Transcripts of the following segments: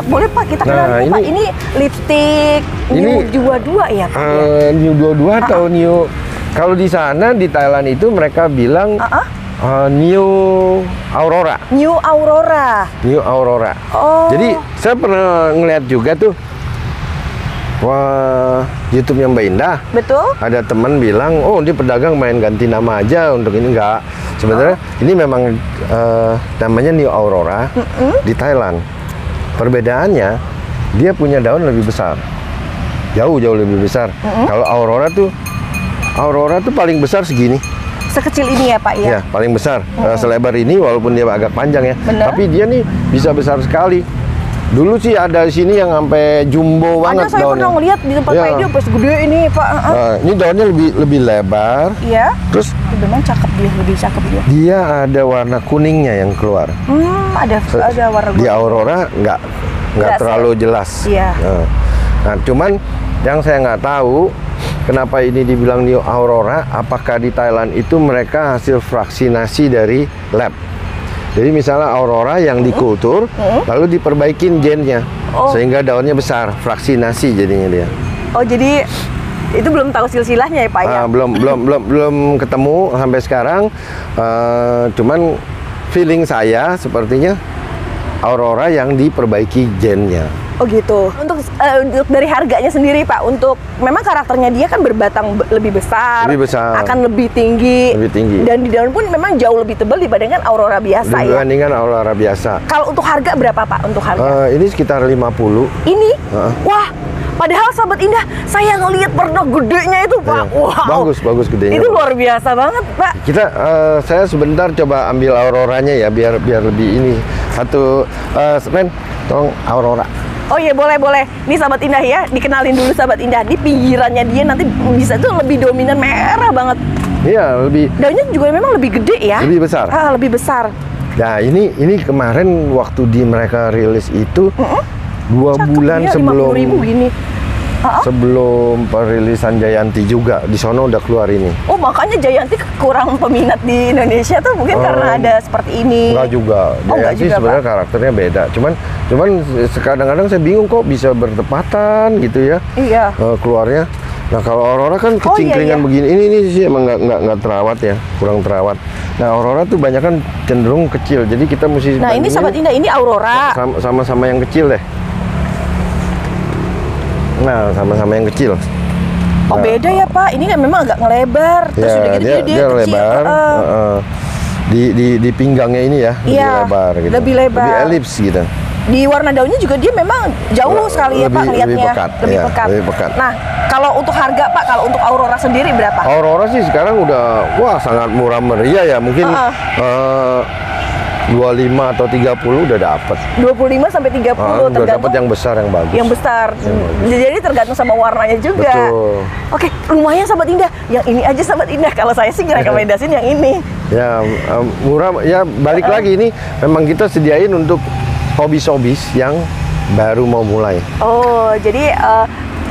boleh Pak, kita kenalin Pak. Ini lipstick New 22 ya Pak? New 22 atau New, kalau di sana di Thailand itu mereka bilang New Aurora. New Aurora. New Aurora. Oh. Jadi saya pernah ngeliat juga tuh, wah, YouTube-nya Mbak Indah. Betul. Ada teman bilang, oh ini pedagang main ganti nama aja untuk ini. Enggak. Sebenarnya ini memang namanya New Aurora di Thailand. Perbedaannya, dia punya daun lebih besar. Jauh lebih besar. Kalau Aurora tuh paling besar segini. Sekecil ini ya Pak ya? Ya, paling besar. Selebar ini walaupun dia agak panjang ya. Bener. Tapi dia nih bisa besar sekali. Dulu sih ada di sini yang sampai jumbo banget daunnya. Ada, saya pernah ngeliat di tempat Pak Edi pas gede ini Pak. Ini daunnya lebih lebar. Iya. Terus memang cakep dia, lebih cakep dia. Dia ada warna kuningnya yang keluar. Ada warna di Aurora nggak terlalu jelas. Iya. Nah, cuman yang saya nggak tahu kenapa ini dibilang New Aurora. Apakah di Thailand itu mereka hasil vaksinasi dari lab? Jadi misalnya Aurora yang dikultur, lalu diperbaikin gennya, sehingga daunnya besar, vaksinasi jadinya dia. Oh, jadi itu belum tahu silsilahnya ya Pak ya? Belum ketemu sampai sekarang. Cuman feeling saya sepertinya Aurora yang diperbaiki gennya. Oh gitu. Untuk dari harganya sendiri Pak, untuk memang karakternya dia kan berbatang lebih besar, akan lebih tinggi, dan di daun pun memang jauh lebih tebal dibandingkan Aurora biasa dibandingkan Aurora biasa. Kalau untuk harga berapa Pak? Untuk harga? Ini sekitar 50. Ini? Wah, padahal Sahabat Indah, saya ngelihat pernah gedenya itu Pak. Wow. Bagus gedenya. Itu luar biasa banget Pak. Saya sebentar coba ambil Auroranya ya, biar lebih ini. Men, tolong Aurora. Oh iya, boleh. Ini Sahabat Indah ya, dikenalin dulu Sahabat Indah. Di pinggirannya dia nanti bisa tuh lebih dominan merah banget. Iya, lebih. Daunnya juga memang lebih gede ya. Lebih besar. Lebih besar. Nah, ini kemarin waktu mereka rilis itu 2 bulan sebelum gini. Sebelum perilisan Jayanti juga, di sono udah keluar ini. Oh, makanya Jayanti kurang peminat di Indonesia tuh mungkin karena ada seperti ini. Enggak juga. Jayanti sebenarnya karakternya beda. Cuman kadang-kadang saya bingung kok bisa bertepatan gitu ya. Iya. Keluarnya. Nah, kalau Aurora kan kecingkringan begini. Ini sih emang nggak terawat ya, kurang terawat. Nah, Aurora tuh banyak kan cenderung kecil. Jadi kita mesti. Nah, ini Sahabat Indah, ini Aurora. Sama-sama yang kecil deh. Nah, sama-sama yang kecil. Oh, beda ya Pak. Ini kan memang agak ngelebar. Terus ya, udah gitu dia kecil. Lebar. Di pinggangnya ini ya, lebih lebar gitu. Lebih lebar. Lebih elips gitu. Di warna daunnya juga dia memang jauh sekali ya Pak ngeliatnya. Lebih pekat. Nah, kalau untuk harga Pak, kalau untuk Aurora sendiri berapa? Aurora sih sekarang udah sangat murah meriah ya. Mungkin 25 atau 30 udah dapat. 25 sampai 30 udah dapat yang besar, yang bagus. Yang besar. Jadi tergantung sama warnanya juga. Betul. Oke, lumayan Sahabat Indah. Yang ini aja Sahabat Indah. Kalau saya sih ngerekomendasiin yang ini. Ya, murah. Ya, balik lagi ini memang kita sediain untuk hobis-hobis yang baru mau mulai. Oh, jadi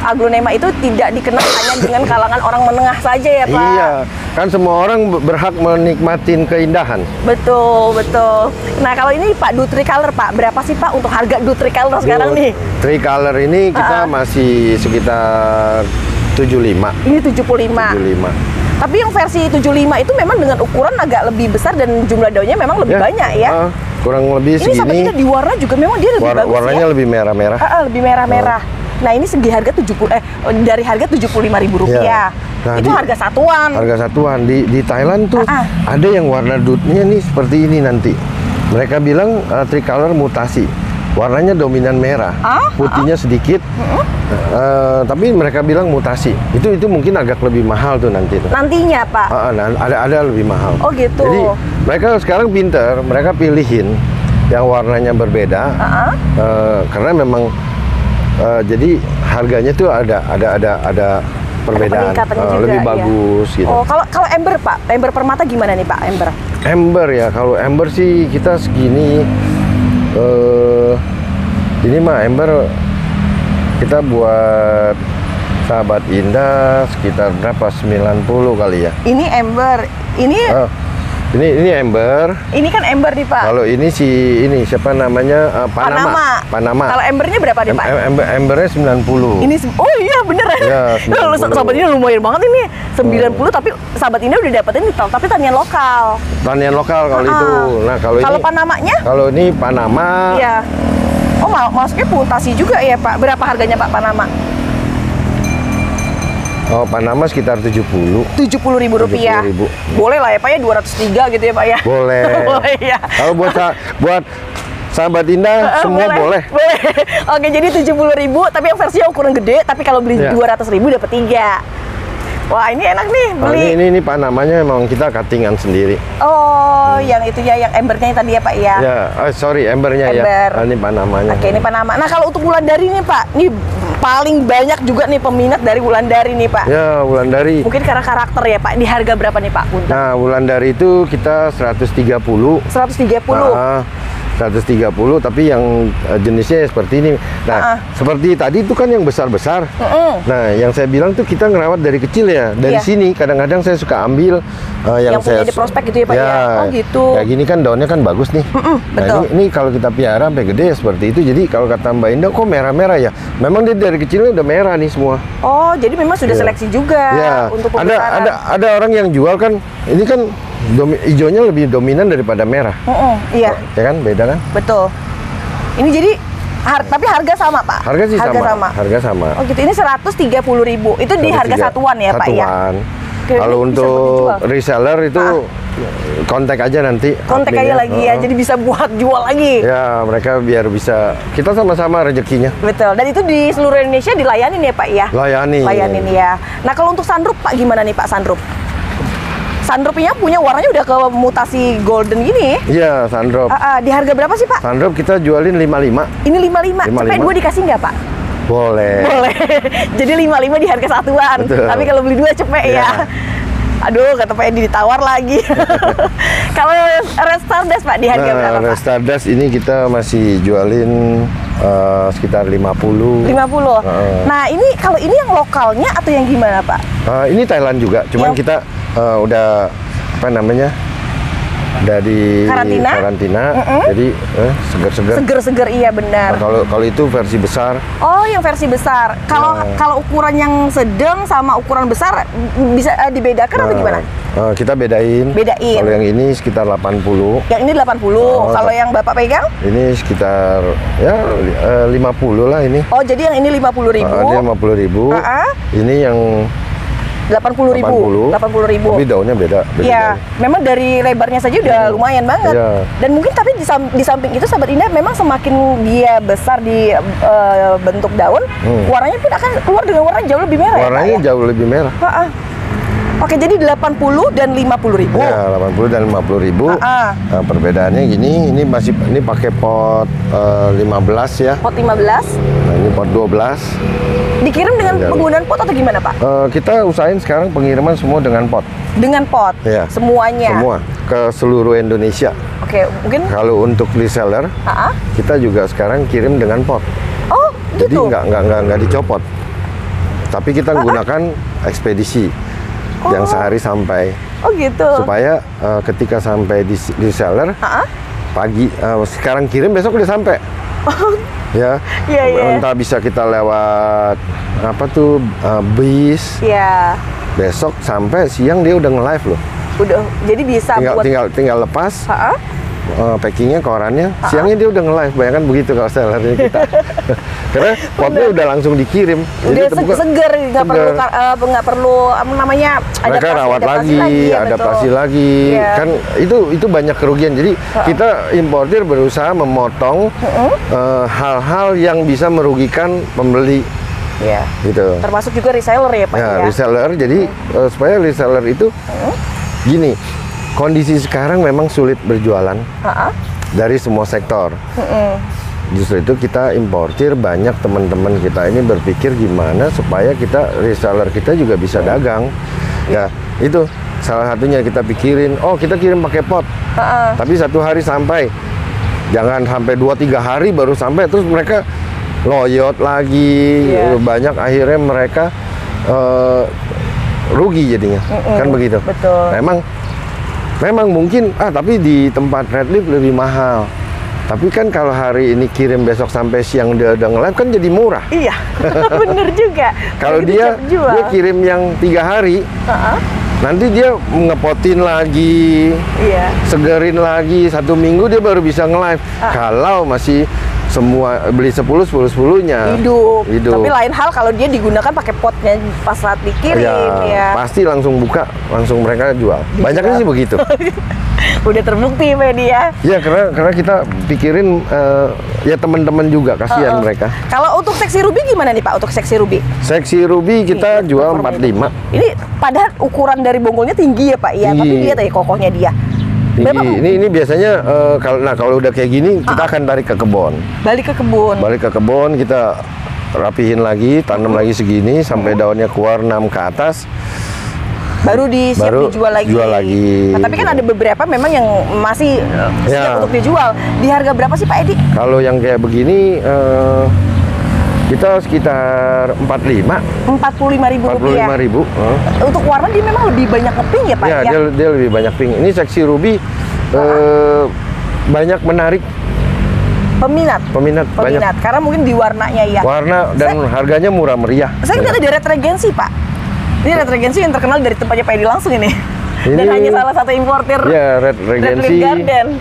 Agronema itu tidak dikenal hanya dengan kalangan orang menengah saja ya Pak? Iya, kan semua orang berhak menikmatin keindahan. Betul. Nah, kalau ini Pak, Du Tricolor Pak, berapa sih Pak untuk harga Du Tricolor sekarang nih? Tricolor ini kita masih sekitar 75. Ini 75. Tapi yang versi 75 itu memang dengan ukuran agak lebih besar dan jumlah daunnya memang lebih banyak ya? Kurang lebih segini. Ini Sahabat Indah di warna juga memang dia lebih bagus warnanya lebih merah-merah. Lebih merah-merah. Nah, ini segi harga dari harga Rp75.000. Ya. Nah, itu harga satuan. Harga satuan di Thailand tuh ada yang warna dutnya nih seperti ini nanti. Mereka bilang tricolor mutasi. Warnanya dominan merah, putihnya sedikit. Tapi mereka bilang mutasi. Itu mungkin agak lebih mahal tuh nanti. Nantinya Pak. Ada lebih mahal. Oh gitu. Jadi mereka sekarang pinter, mereka pilihin yang warnanya berbeda. Karena memang jadi harganya tuh ada perbedaan, lebih bagus gitu. Oh, kalau ember Pak, ember permata gimana nih Pak, ember? Ember ya, kalau ember sih kita segini. Ini mah ember kita buat Sahabat Indah sekitar berapa? 90 kali ya. Ini ember, ini Ini ember. Ini kan ember nih Pak. Kalau ini siapa namanya? Panama. Kalau embernya berapa nih Pak? Embernya 90. Ini oh iya bener ya. Sahabat ini lumayan banget ini 90 tapi sahabat ini udah dapetin tapi tanian lokal. Tanian lokal kalau itu. Nah kalau Panamanya? Kalau ini Panama. Iya. Oh maksudnya mutasi juga ya Pak. Berapa harganya Pak Panama? Oh, Panama sekitar 70.000 rupiah. Boleh lah ya Pak ya, 203 gitu ya Pak ya. Boleh. Boleh ya. Kalau buat sahabat Indah semua boleh. Oke, jadi 70.000 tapi yang versinya ukuran gede, tapi kalau beli 200.000 dapat 3. Wah, ini enak nih beli. Ini Panamanya emang kita cuttingan sendiri. Oh, yang itu ya, yang embernya tadi ya Pak ya? Ya, sorry embernya ya. Ini Panamanya. Oke, ini Panama. Nah, kalau untuk Wulandari nih Pak, ini paling banyak juga nih peminat dari Wulandari nih Pak. Ya, Wulandari. Mungkin karena karakter ya Pak. Di harga berapa nih Pak? Punten? Nah, Wulandari itu kita 130. 130 tapi yang jenisnya seperti ini. Nah, seperti tadi itu kan yang besar-besar. Nah, yang saya bilang tuh kita ngerawat dari kecil ya. Dari sini kadang-kadang saya suka ambil yang saya punya di prospek gitu ya Pak ya. Oh gitu. Kayak gini kan daunnya kan bagus nih. Nah, ini kalau kita piara sampai gede ya seperti itu. Jadi kalau kata Mbak Indah kok merah-merah ya? Memang dia dari kecilnya udah merah nih semua. Oh, jadi memang sudah seleksi juga untuk pembesaran. Ada orang yang jual kan ini kan hijaunya lebih dominan daripada merah. Iya. Ya kan, beda kan? Betul. Ini jadi tapi harga sama Pak? Harga sih sama. Harga sama. Oh gitu, ini 130.000. Itu di harga satuan ya Pak ya? Satuan. Kalau untuk reseller itu kontak aja nanti. Kontak aja lagi ya, jadi bisa buat jual lagi. Ya, mereka biar bisa, kita sama-sama rezekinya. Betul, dan itu di seluruh Indonesia dilayanin ya Pak ya? Layanin ya. Nah kalau untuk sunroof Pak, gimana nih Pak sunroof? Sunroofnya punya warnanya udah ke mutasi golden gini. Iya, sunroof. Di harga berapa sih Pak? Sunroof kita jualin 55. Ini 55. Cepet gue dikasih nggak Pak? Boleh. Jadi 55 di harga satuan. Betul. Tapi kalau beli dua cepet ya. Aduh, kata Pak Edi ditawar lagi. Kalau Red Stardust Pak di harga berapa Pak? Red Stardust ini kita masih jualin sekitar 50. Nah, ini kalau ini yang lokalnya atau yang gimana Pak? Ini Thailand juga, cuman kita udah apa namanya? Dari karantina, jadi seger-seger. Iya benar. Nah, kalau itu versi besar. Oh, yang versi besar. Kalau ukuran yang sedang sama ukuran besar bisa dibedakan atau gimana? Kita bedain. Kalau yang ini sekitar 80. Yang ini 80. Kalau yang Bapak pegang? Ini sekitar ya 50 lah ini. Oh, jadi yang ini 50.000. Ini 50.000. Ini yang 80.000. Tapi daunnya beda. Iya, memang dari lebarnya saja udah lumayan banget. Dan mungkin tapi di samping itu sahabat Indah memang semakin dia besar di bentuk daun, warnanya pun akan keluar dengan warna jauh lebih merah. Warnanya jauh lebih merah. Oke, jadi 80 dan 50.000. Ya, 80 dan 50.000. Nah, perbedaannya gini, ini pakai pot 15 ya. Pot 15. Nah, ini pot 12. Dikirim dengan penggunaan pot atau gimana Pak? Kita usahain sekarang pengiriman semua dengan pot. Dengan pot? Ya. Semuanya? Semua, ke seluruh Indonesia. Oke, mungkin kalau untuk reseller, kita juga sekarang kirim dengan pot. Oh, gitu? Jadi nggak dicopot. Tapi kita menggunakan ekspedisi yang sehari sampai. Oh gitu. Supaya ketika sampai di reseller, pagi, sekarang kirim besok udah sampai. Ya, entah bisa kita lewat bis. Iya. Besok sampai siang dia udah nge-live loh. Udah, jadi bisa tinggal lepas. Packingnya, korannya, siangnya dia udah nge-live. Bayangkan begitu kalau sellernya kita. Karena potnya udah langsung dikirim. Udah seger, nggak perlu namanya mereka rawat lagi, adaptasi lagi. Kan itu banyak kerugian. Jadi kita importir berusaha memotong hal-hal yang bisa merugikan pembeli. Iya. Gitu. Termasuk juga reseller ya Pak ya. Reseller. Jadi supaya reseller itu gini. Kondisi sekarang memang sulit berjualan dari semua sektor. Justru itu kita importir, banyak teman-teman kita ini berpikir gimana supaya kita reseller kita juga bisa dagang. Ya itu salah satunya kita pikirin. Oh, kita kirim pakai pot. Tapi satu hari sampai, jangan sampai 2-3 hari baru sampai. Terus mereka loyot lagi, banyak akhirnya mereka rugi jadinya. Kan begitu. Betul. Nah, emang Memang mungkin, tapi di tempat red lip lebih mahal. Tapi kan kalau hari ini kirim besok sampai siang dia udah nge-live kan jadi murah. Iya, bener juga. Kalau dia kirim yang 3 hari, nanti dia ngepotin lagi, segerin lagi, 1 minggu dia baru bisa nge-live. Kalau masih semua beli 10-10-10-nya hidup. Tapi lain hal kalau dia digunakan pakai potnya pas saat dikirim ya. Pasti langsung buka, langsung mereka jual. Banyaknya sih begitu. Udah terbukti media. Ya karena kita pikirin ya teman-teman juga, kasihan mereka. Kalau untuk seksi ruby gimana nih Pak? Untuk seksi ruby? Seksi ruby kita jual 45. Ini padahal ukuran dari bonggolnya tinggi ya Pak ya, tapi lihat ya kokohnya dia. Ini biasanya kalau udah kayak gini kita akan tarik ke kebun. Balik ke kebun kita rapihin lagi, tanam lagi segini sampai daunnya keluar 6 ke atas. Baru dijual lagi. Nah, tapi kan ada beberapa memang yang masih siap untuk dijual. Di harga berapa sih Pak Edi? Kalau yang kayak begini kita sekitar 45.000 rupiah. 45.000. Untuk warna dia memang lebih banyak pink ya Pak ya? Dia lebih banyak pink. Ini seksi ruby banyak menarik peminat banyak. Karena mungkin di warnanya ya. Warna dan harganya murah meriah. Saya lihat ada Red Regency Pak. Ini Red Regency yang terkenal dari tempatnya Pak Edi langsung ini. Dan hanya salah satu importir. Ya, Red Regency. Garden.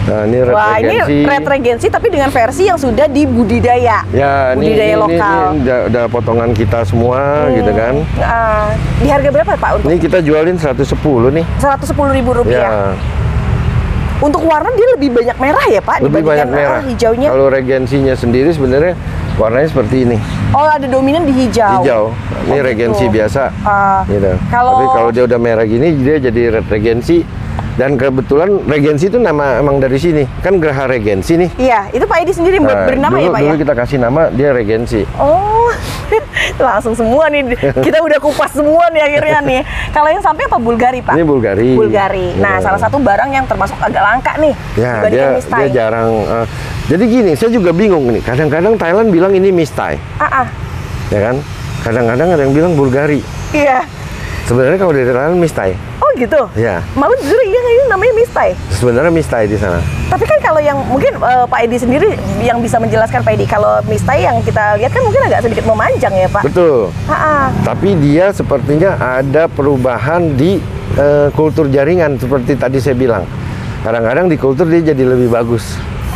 Nah, ini Red Regency. Ini Red Regency tapi dengan versi yang sudah dibudidaya. Ya, budidaya lokal. Ini udah potongan kita semua gitu kan. Di harga berapa Pak untuk? Ini kita jualin 110 nih. 110.000 rupiah. Ya. Untuk warna dia lebih banyak merah ya Pak? Lebih banyak merah. Hijaunya. Kalau Regensinya sendiri sebenarnya warnanya seperti ini. Oh, ada dominan di hijau. Ini Regensi biasa. Gitu. Tapi kalau dia udah merah gini, dia jadi Red Regensi. Dan kebetulan Regensi itu nama emang dari sini. Kan Geraha Regensi nih. Iya, itu Pak Edi sendiri bernama ya Pak ya? Dulu kita kasih nama dia Regensi. Oh, langsung semua nih. Kita udah kupas semua nih akhirnya nih. Kalau yang samping apa? Bulgari Pak? Ini Bulgari. Nah, salah satu barang yang termasuk agak langka nih. Ya, dia jarang. Jadi gini, saya juga bingung nih. Kadang-kadang Thailand bilang ini Mistai. Ya kan? Kadang-kadang ada yang bilang Bulgari. Iya. Sebenarnya kalau dari Thailand Mistai. Oh gitu? Ya. Malah jujur ini namanya Mistai. Sebenarnya Mistai di sana. Tapi kan kalau yang mungkin Pak Edi sendiri yang bisa menjelaskan Pak Edi, kalau Mistai yang kita lihat kan mungkin agak sedikit memanjang ya Pak? Betul. Tapi dia sepertinya ada perubahan di kultur jaringan seperti tadi saya bilang. Kadang-kadang di kultur dia jadi lebih bagus.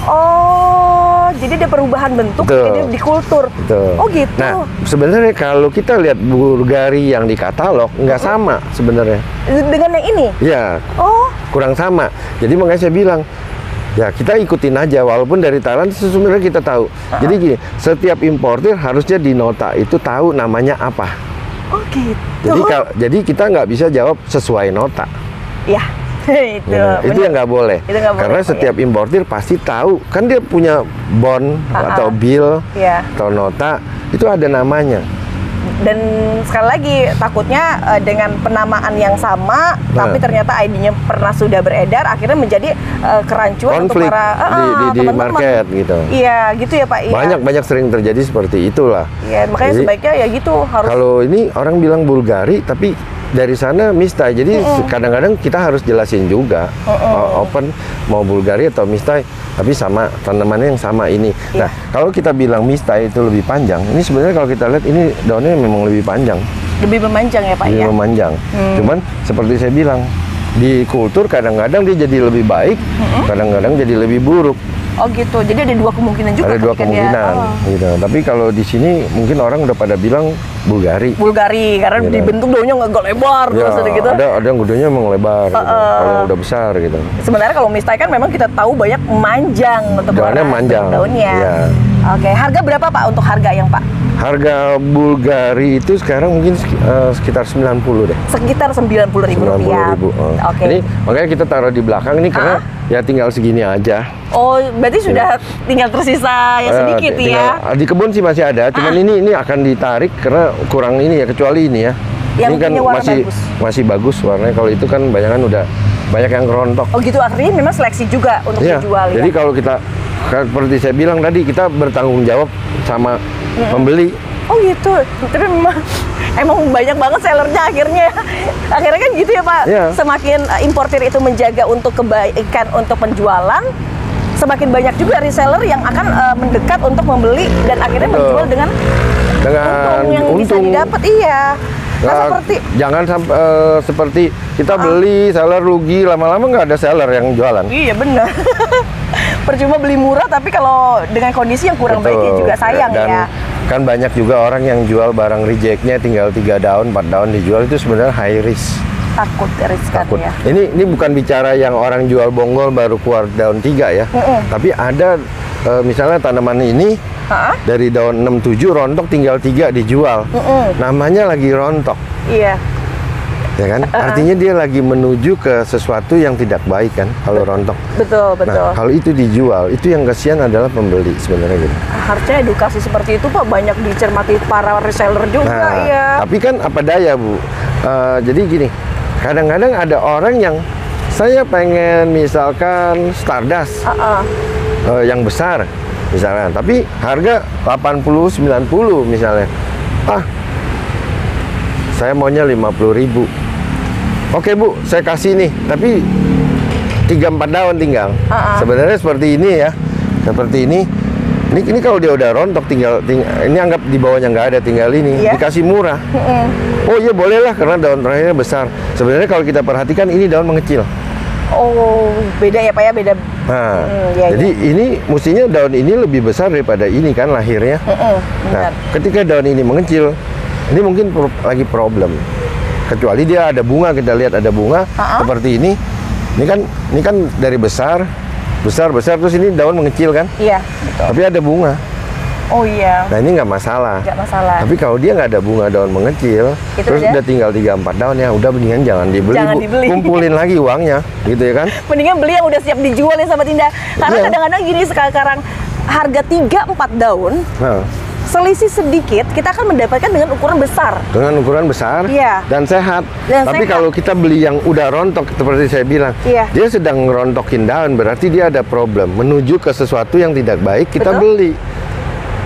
Oh, jadi ada perubahan bentuk jadi di kultur. Betul. Oh gitu. Nah, sebenarnya kalau kita lihat Bulgari yang di katalog nggak sama sebenarnya. Dengan yang ini? Ya. Oh. Kurang sama. Jadi makanya saya bilang, ya kita ikutin aja walaupun dari Thailand sebenarnya kita tahu. Jadi gini, setiap importir harusnya di nota itu tahu namanya apa. Oh gitu. Jadi kita nggak bisa jawab sesuai nota. Ya. Itu yang nggak boleh. Karena setiap importir pasti tahu, kan dia punya bond atau bill atau nota, itu ada namanya. Dan sekali lagi takutnya dengan penamaan yang sama, tapi ternyata ID-nya pernah sudah beredar, akhirnya menjadi kerancuan konflik untuk para di market gitu. Iya, gitu ya Pak. Banyak sering terjadi seperti itulah. Iya, makanya sebaiknya ya gitu harus. Kalau ini orang bilang Bulgari, tapi dari sana Mistai. Jadi kadang-kadang kita harus jelasin juga open mau Bulgari atau Mistai, tapi sama tanamannya yang sama ini. Nah, kalau kita bilang Mistai itu lebih panjang, ini sebenarnya kalau kita lihat ini daunnya memang lebih panjang. Lebih memanjang ya Pak ya? Lebih memanjang. Cuman seperti saya bilang, di kultur kadang-kadang dia jadi lebih baik, kadang-kadang jadi lebih buruk. Oh gitu, jadi ada dua kemungkinan juga. Ada dua kemungkinan, gitu. Tapi kalau di sini mungkin orang udah pada bilang Bulgari. Bulgari, karena gitu. Dibentuk daunnya nggak lebar, ya, gitu. Ada yang daunnya emang lebar, gitu. Kalau yang udah besar gitu. Sebenarnya kalau Mistai kan memang kita tahu banyak manjang untuk daunnya. Ya. Oke, harga berapa Pak untuk harga yang Pak? Harga Bulgari itu sekarang mungkin sekitar 90 deh. Sekitar 90.000 rupiah. Oke. Ini makanya kita taruh di belakang ini karena ya tinggal segini aja. Oh, berarti sudah tinggal tersisa ya sedikit ya. Di kebun sih masih ada, cuman ini akan ditarik karena kurang ini ya, kecuali ini ya. Yang ini kan masih bagus warnanya. Kalau itu kan udah banyak yang kerontok. Oh gitu, artinya memang seleksi juga untuk dijual. Jadi kalau kita seperti saya bilang tadi, kita bertanggung jawab sama pembeli. Oh gitu. Tapi memang emang banyak banget sellernya akhirnya. Akhirnya kan gitu ya Pak. Iya. Semakin importir itu menjaga untuk kebaikan untuk penjualan, semakin banyak juga reseller yang akan mendekat untuk membeli dan akhirnya menjual dengan untung yang bisa didapat. Iya. Nah, jangan seperti kita beli seller rugi, lama-lama nggak ada seller yang jualan. Iya benar. Percuma beli murah tapi kalau dengan kondisi yang kurang baik ya juga sayang. Dan ya. Kan banyak juga orang yang jual barang rejectnya tinggal 3 daun, 4 daun dijual, itu sebenarnya high risk. Takut riskan ya. Ini bukan bicara yang orang jual bonggol baru keluar daun 3 ya. Tapi ada misalnya tanaman ini dari daun 6-7 rontok tinggal 3 dijual. Namanya lagi rontok. Iya. Ya kan? Artinya dia lagi menuju ke sesuatu yang tidak baik kan kalau rontok. Betul. Nah, kalau itu dijual, itu yang kasihan adalah pembeli sebenarnya gitu. Harusnya edukasi seperti itu Pak banyak dicermati para reseller juga ya. Tapi kan apa daya Bu? Jadi gini, kadang-kadang ada orang yang saya pengen misalkan Stardust yang besar misalnya, tapi harga 80-90 misalnya. Saya maunya 50.000. Oke Bu, saya kasih nih, tapi 3-4 daun tinggal. Sebenarnya seperti ini ya, seperti ini. Ini kalau dia udah rontok tinggal ini anggap di bawahnya nggak ada, tinggal ini dikasih murah. Oh iya bolehlah karena daun terakhirnya besar. Sebenarnya kalau kita perhatikan ini daun mengecil. Oh beda ya Pak ya, beda. Nah, jadi ini mestinya daun ini lebih besar daripada ini kan lahirnya. Nah, ketika daun ini mengecil, ini mungkin lagi problem. Kecuali dia ada bunga, kita lihat ada bunga seperti ini. Ini kan dari besar terus ini daun mengecil kan? Iya, betul. Tapi ada bunga. Oh iya. Nah ini nggak masalah. Nggak masalah. Tapi kalau dia nggak ada bunga, daun mengecil, itu terus udah tinggal 3-4 daun ya, udah mendingan jangan dibeli. Kumpulin lagi uangnya, gitu ya kan? Mendingan beli yang udah siap dijual ya Sahabat Indah. Karena kadang-kadang gini sekarang harga 3-4 daun. Selisih sedikit, kita akan mendapatkan dengan ukuran besar. Dengan ukuran besar dan sehat. Tapi kalau kita beli yang udah rontok, seperti saya bilang, dia sedang ngerontokin daun, berarti dia ada problem. Menuju ke sesuatu yang tidak baik, kita beli.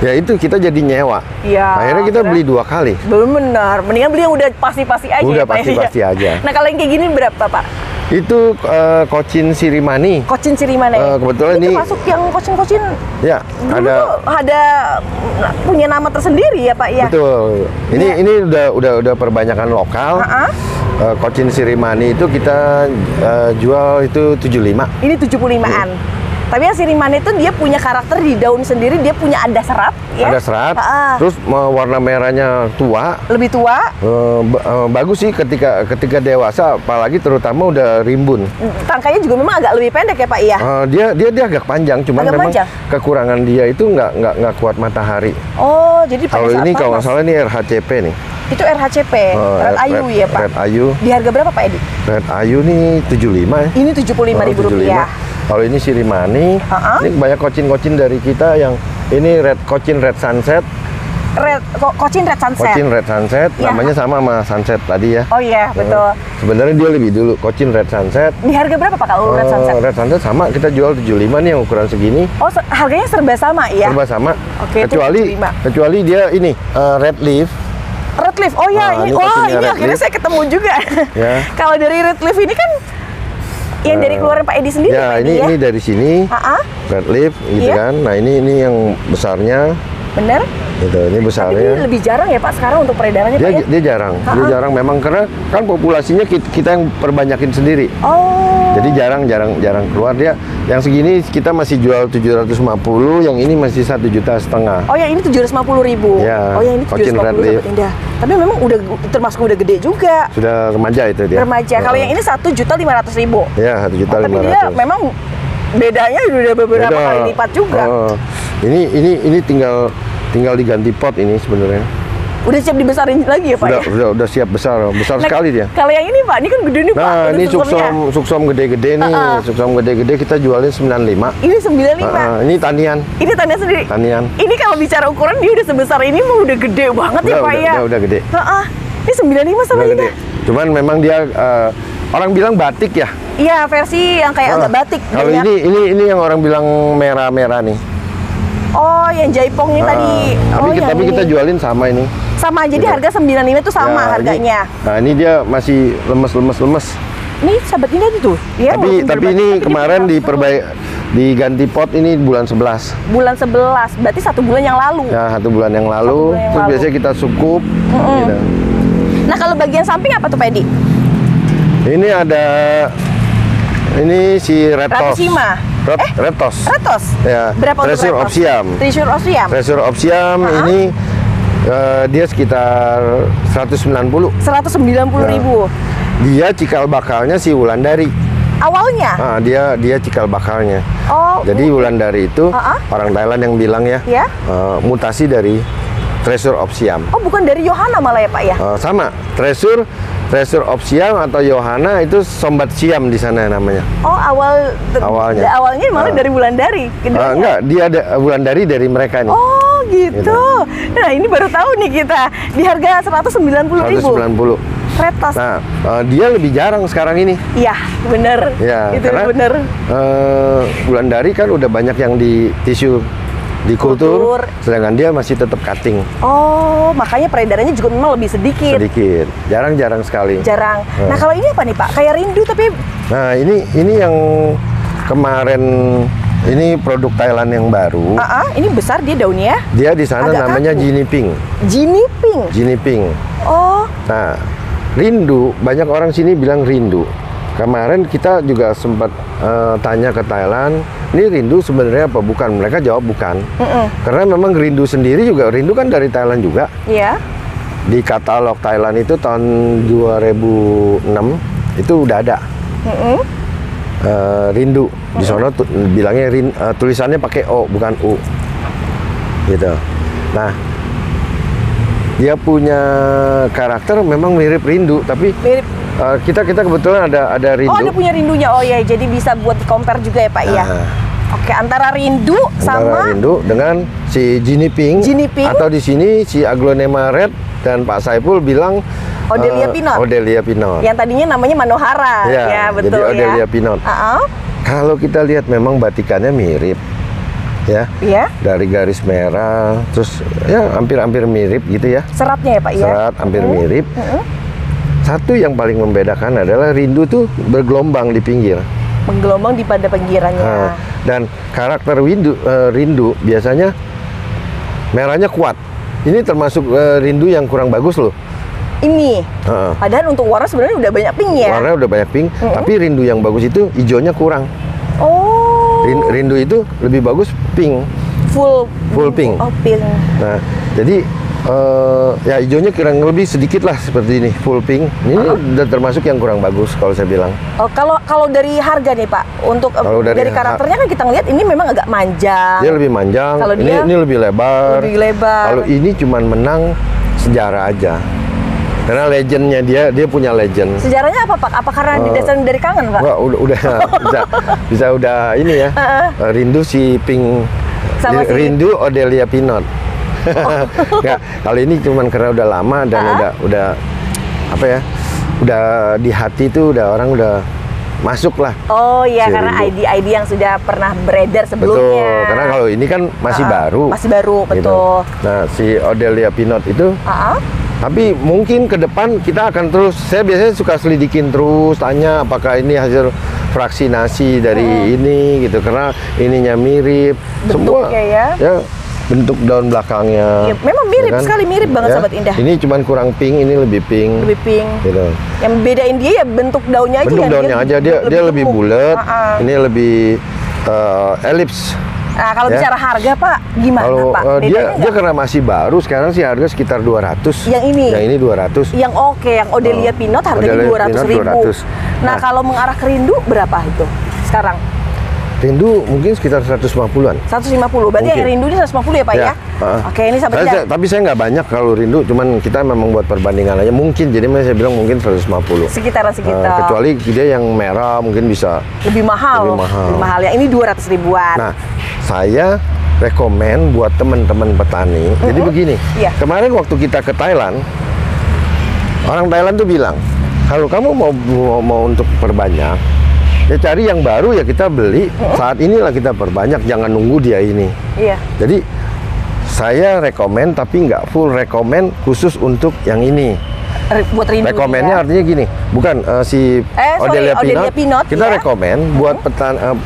Ya itu kita jadi nyewa. Akhirnya kita beli 2 kali. Belum benar. Mendingan beli yang udah pasti-pasti aja. Udah pasti-pasti aja. Nah kalau yang kayak gini berapa Pak? Itu Cochin Sirimani. Cochin Sirimani. Kebetulan ini masuk yang Cochin. Ya, ada punya nama tersendiri ya Pak ya. Betul. Ini udah perbanyakan lokal. Cochin Sirimani itu kita jual itu 75. Ini 75-an. Tapi yang Sirimani itu dia punya karakter di daun sendiri, dia punya ada serat ya. Ada serat. Terus warna merahnya tua. Lebih tua. Bagus sih ketika dewasa, apalagi terutama udah rimbun. Tangkainya juga memang agak lebih pendek ya Pak ya. Dia agak panjang, cuman memang kekurangan dia itu nggak kuat matahari. Oh, jadi kalau ini kalau nggak salah ini RHCP nih. Itu RHCP, Red Ayu ya Pak? Red Ayu. Di harga berapa Pak Edi? Red Ayu nih 75 ya. Ini 75.000 rupiah. Kalau ini Sirimani, ini banyak kocin-kocin dari kita yang ini Cochin Red Sunset. Cochin Red Sunset. Cochin Red Sunset, namanya sama Sunset tadi ya. Oh iya, betul. Sebenarnya dia lebih dulu, Cochin Red Sunset. Di harga berapa Pak kalau Red Sunset? Red Sunset sama, kita jual 75 nih yang ukuran segini. Oh, harganya serba sama ya? Serba sama. Oke, kecuali dia ini Red Leaf. Red Leaf, oh ya, ini akhirnya saya ketemu juga. Kalau dari Red Leaf ini kan yang dari keluaran Pak Edi sendiri. Ya, ini dari sini. Red Leaf gitu kan. Nah, ini yang besarnya. Bener? Gitu, ini besarnya. Tapi ini lebih jarang ya Pak sekarang untuk peredarannya Pak ya? Dia jarang. Dia jarang memang karena kan populasinya kita yang perbanyakin sendiri. Jadi jarang keluar dia. Yang segini kita masih jual 750, yang ini masih 1,5 juta. Oh, yang ini 750.000. Ya, oh, yang ini 750 Indah. Tapi memang udah termasuk udah gede juga. Sudah remaja itu dia. Remaja. Kalau yang ini 1.500.000. Ya, 1.500.000. Tapi dia memang bedanya udah beberapa kali lipat juga. Ini tinggal diganti pot ini sebenarnya. Udah siap dibesarin lagi ya Pak? Udah siap besar sekali dia. Kalau yang ini Pak, ini kan gede nih Pak. Nah, ini suksom gede-gede nih. Suksom gede-gede kita jualin 95. Ini 95. Ini tanian. Ini tanian sendiri. Tanian. Ini kalau bicara ukuran dia udah sebesar ini mah udah gede banget ya Pak ya. Udah gede. Ini 95 sama ini. Cuman memang dia orang bilang batik ya. Iya, versi yang kayak agak batik. Kalau ini yang orang bilang merah-merah nih. Oh, yang jaipongnya tadi. Tapi kita jualin sama ini. Sama, jadi harga 95 itu sama harganya. Ini dia masih lemes. Ini sahabat Indah itu ya. Tapi ini kemarin diganti pot ini bulan 11. Bulan 11, berarti 1 bulan yang lalu. Ya, 1 bulan yang lalu. Terus biasanya kita sukup. Gitu. Nah, kalau bagian samping apa tuh, Pak Edi? Ini ada si Retos. Retos. Ya. Berapa untuk Treasure of Siam. Treasure of Siam ini dia sekitar 190. 190.000. Dia cikal bakalnya si Wulandari. Awalnya? Dia cikal bakalnya. Oh. Jadi Wulandari itu orang Thailand yang bilang ya, mutasi dari Treasure of Siam. Oh, bukan dari Yohana malah ya, Pak ya? Sama. Treasure of Siam atau Yohana itu Sombat Siam di sana namanya. Oh, awalnya malah dari Wulandari. Enggak, dia ada Wulandari dari mereka nih. Oh, gitu. Nah, ini baru tahu nih kita. Di harga 190.000. 190. Retos. Nah, dia lebih jarang sekarang ini. Iya, bener. Ya, itu bener. Wulandari kan udah banyak yang di tisu di kultur, sedangkan dia masih tetap cutting. Oh, makanya peredarannya juga memang lebih sedikit. Jarang sekali. Jarang. Nah, kalau ini apa nih, Pak? Kayak rindu tapi. Nah, ini yang kemarin, ini produk Thailand yang baru. Ini besar dia daunnya. Dia di sana namanya Jiniping. Jiniping. Oh. Nah, rindu, banyak orang sini bilang rindu. Kemarin kita juga sempat tanya ke Thailand, ini rindu sebenarnya apa bukan? Mereka jawab bukan. Karena memang rindu sendiri juga, rindu kan dari Thailand juga. Iya. Di katalog Thailand itu tahun 2006 itu udah ada. Rindu. Di sana bilangnya tulisannya pakai O bukan U. Gitu. Nah, dia punya karakter memang mirip rindu, tapi mirip. Kita kebetulan ada rindu. Oh, ada punya rindunya. Oh ya, jadi bisa buat compare juga ya, Pak ya. Oke, antara rindu dengan si Jiniping. Atau di sini si Aglonema Red dan Pak Saiful bilang Odelia Pinot. Yang tadinya namanya Manohara. Ya, betul jadi Odelia Pinot. Kalau kita lihat memang batikannya mirip. Ya. Dari garis merah, terus ya hampir mirip gitu ya. Seratnya ya, Pak ya. Serat hampir mirip. Satu yang paling membedakan adalah rindu tuh bergelombang di pinggir. Menggelombang di pada pinggirannya. Dan karakter rindu biasanya merahnya kuat. Ini termasuk rindu yang kurang bagus loh. Ini. Padahal untuk warna sebenarnya udah banyak pink ya. Warna udah banyak pink, tapi rindu yang bagus itu hijaunya kurang. Oh. Rindu itu lebih bagus pink. Full pink. Oh, pink. Nah, jadi ya hijaunya kurang lebih sedikit lah seperti ini, full pink. Ini udah termasuk yang kurang bagus kalau saya bilang. Oh, kalau dari harga nih Pak, untuk dari karakternya kan kita ngeliat ini memang agak manjang. Dia lebih manjang. Ini lebih lebar. Kalau ini cuman menang sejarah aja. Karena legendnya dia punya legend. Sejarahnya apa Pak? Apa karena didesain dari kangen Pak? Wah, udah bisa udah ini ya. Rindu si pink. Rindu Odelia Pinot. Nggak, kalau ini cuman karena udah lama dan udah apa ya, udah di hati tuh orang udah masuk lah. Oh iya, karena ID yang sudah pernah beredar sebelumnya. Betul, karena kalau ini kan masih baru. Masih baru, betul. Gitu. Nah, si Odelia Pinot itu tapi mungkin ke depan kita akan terus, saya biasanya suka selidikin terus, tanya apakah ini hasil vaksinasi dari ini gitu, karena ininya mirip. Bentuknya ya bentuk daun belakangnya. Ya, memang mirip ya kan? Sekali mirip banget Sahabat Indah. Ini cuman kurang pink, ini lebih pink. Lebih pink. Gitu. Yang bedain dia ya bentuk daunnya aja. Bentuk daunnya aja dia lebih bulat. Ini lebih elips. Nah, kalau bicara harga Pak, gimana Pak? Dia karena masih baru, sekarang sih harga sekitar 200. Yang ini? Yang ini 200. Yang yang Odelia Pinot harganya 200.000. Nah, kalau mengarah ke rindu berapa itu sekarang? Rindu mungkin sekitar 150-an. 150, berarti yang rindu ini 150 ya Pak ya? Oke, ini sampai tapi saya nggak banyak kalau rindu, cuman kita memang buat perbandingan aja. Mungkin, jadi saya bilang mungkin 150. Sekitaran. Kecuali dia yang merah mungkin bisa lebih mahal. Lebih mahal. Yang ini 200 ribuan. Nah, saya rekomen buat teman-teman petani. Jadi begini, kemarin waktu kita ke Thailand, orang Thailand tuh bilang, kalau kamu mau untuk perbanyak, Ya cari yang baru ya kita beli. Saat inilah kita perbanyak, jangan nunggu dia ini. Iya. Jadi saya rekomen tapi nggak full rekomen khusus untuk yang ini. Buat rindu. Rekomennya artinya gini, bukan si Odelia Pinot, kita rekomen buat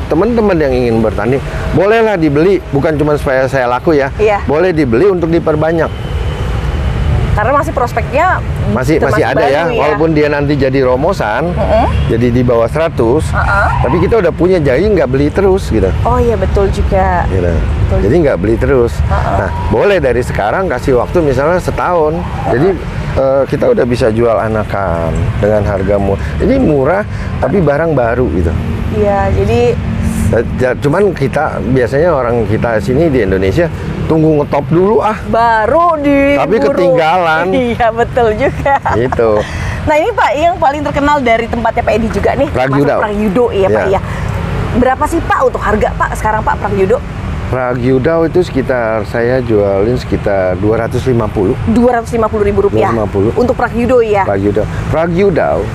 teman-teman yang ingin bertani, bolehlah dibeli, bukan cuma supaya saya laku ya, boleh dibeli untuk diperbanyak. Karena masih prospeknya masih ada ya, walaupun dia nanti jadi romosan, jadi di bawah 100, tapi kita udah punya, jadi nggak beli terus gitu. Oh iya betul juga. Gitu. Betul. Jadi nggak beli terus. Nah, boleh dari sekarang kasih waktu misalnya setahun. Jadi kita udah bisa jual anakan dengan harga murah. Ini murah tapi barang baru gitu. Iya, jadi cuman kita biasanya orang kita sini di Indonesia tunggu ngetop dulu baru di tapi ketinggalan. Iya betul juga gitu. Nah ini Pak yang paling terkenal dari tempatnya Pak Edi juga nih, Pragyudo ya Pak ya. Berapa sih Pak untuk harga Pak sekarang Pak Pragyudo? Pragyudo itu sekitar saya jualin sekitar 250 ribu rupiah. 250 untuk Pragyudo ya. Pragyudo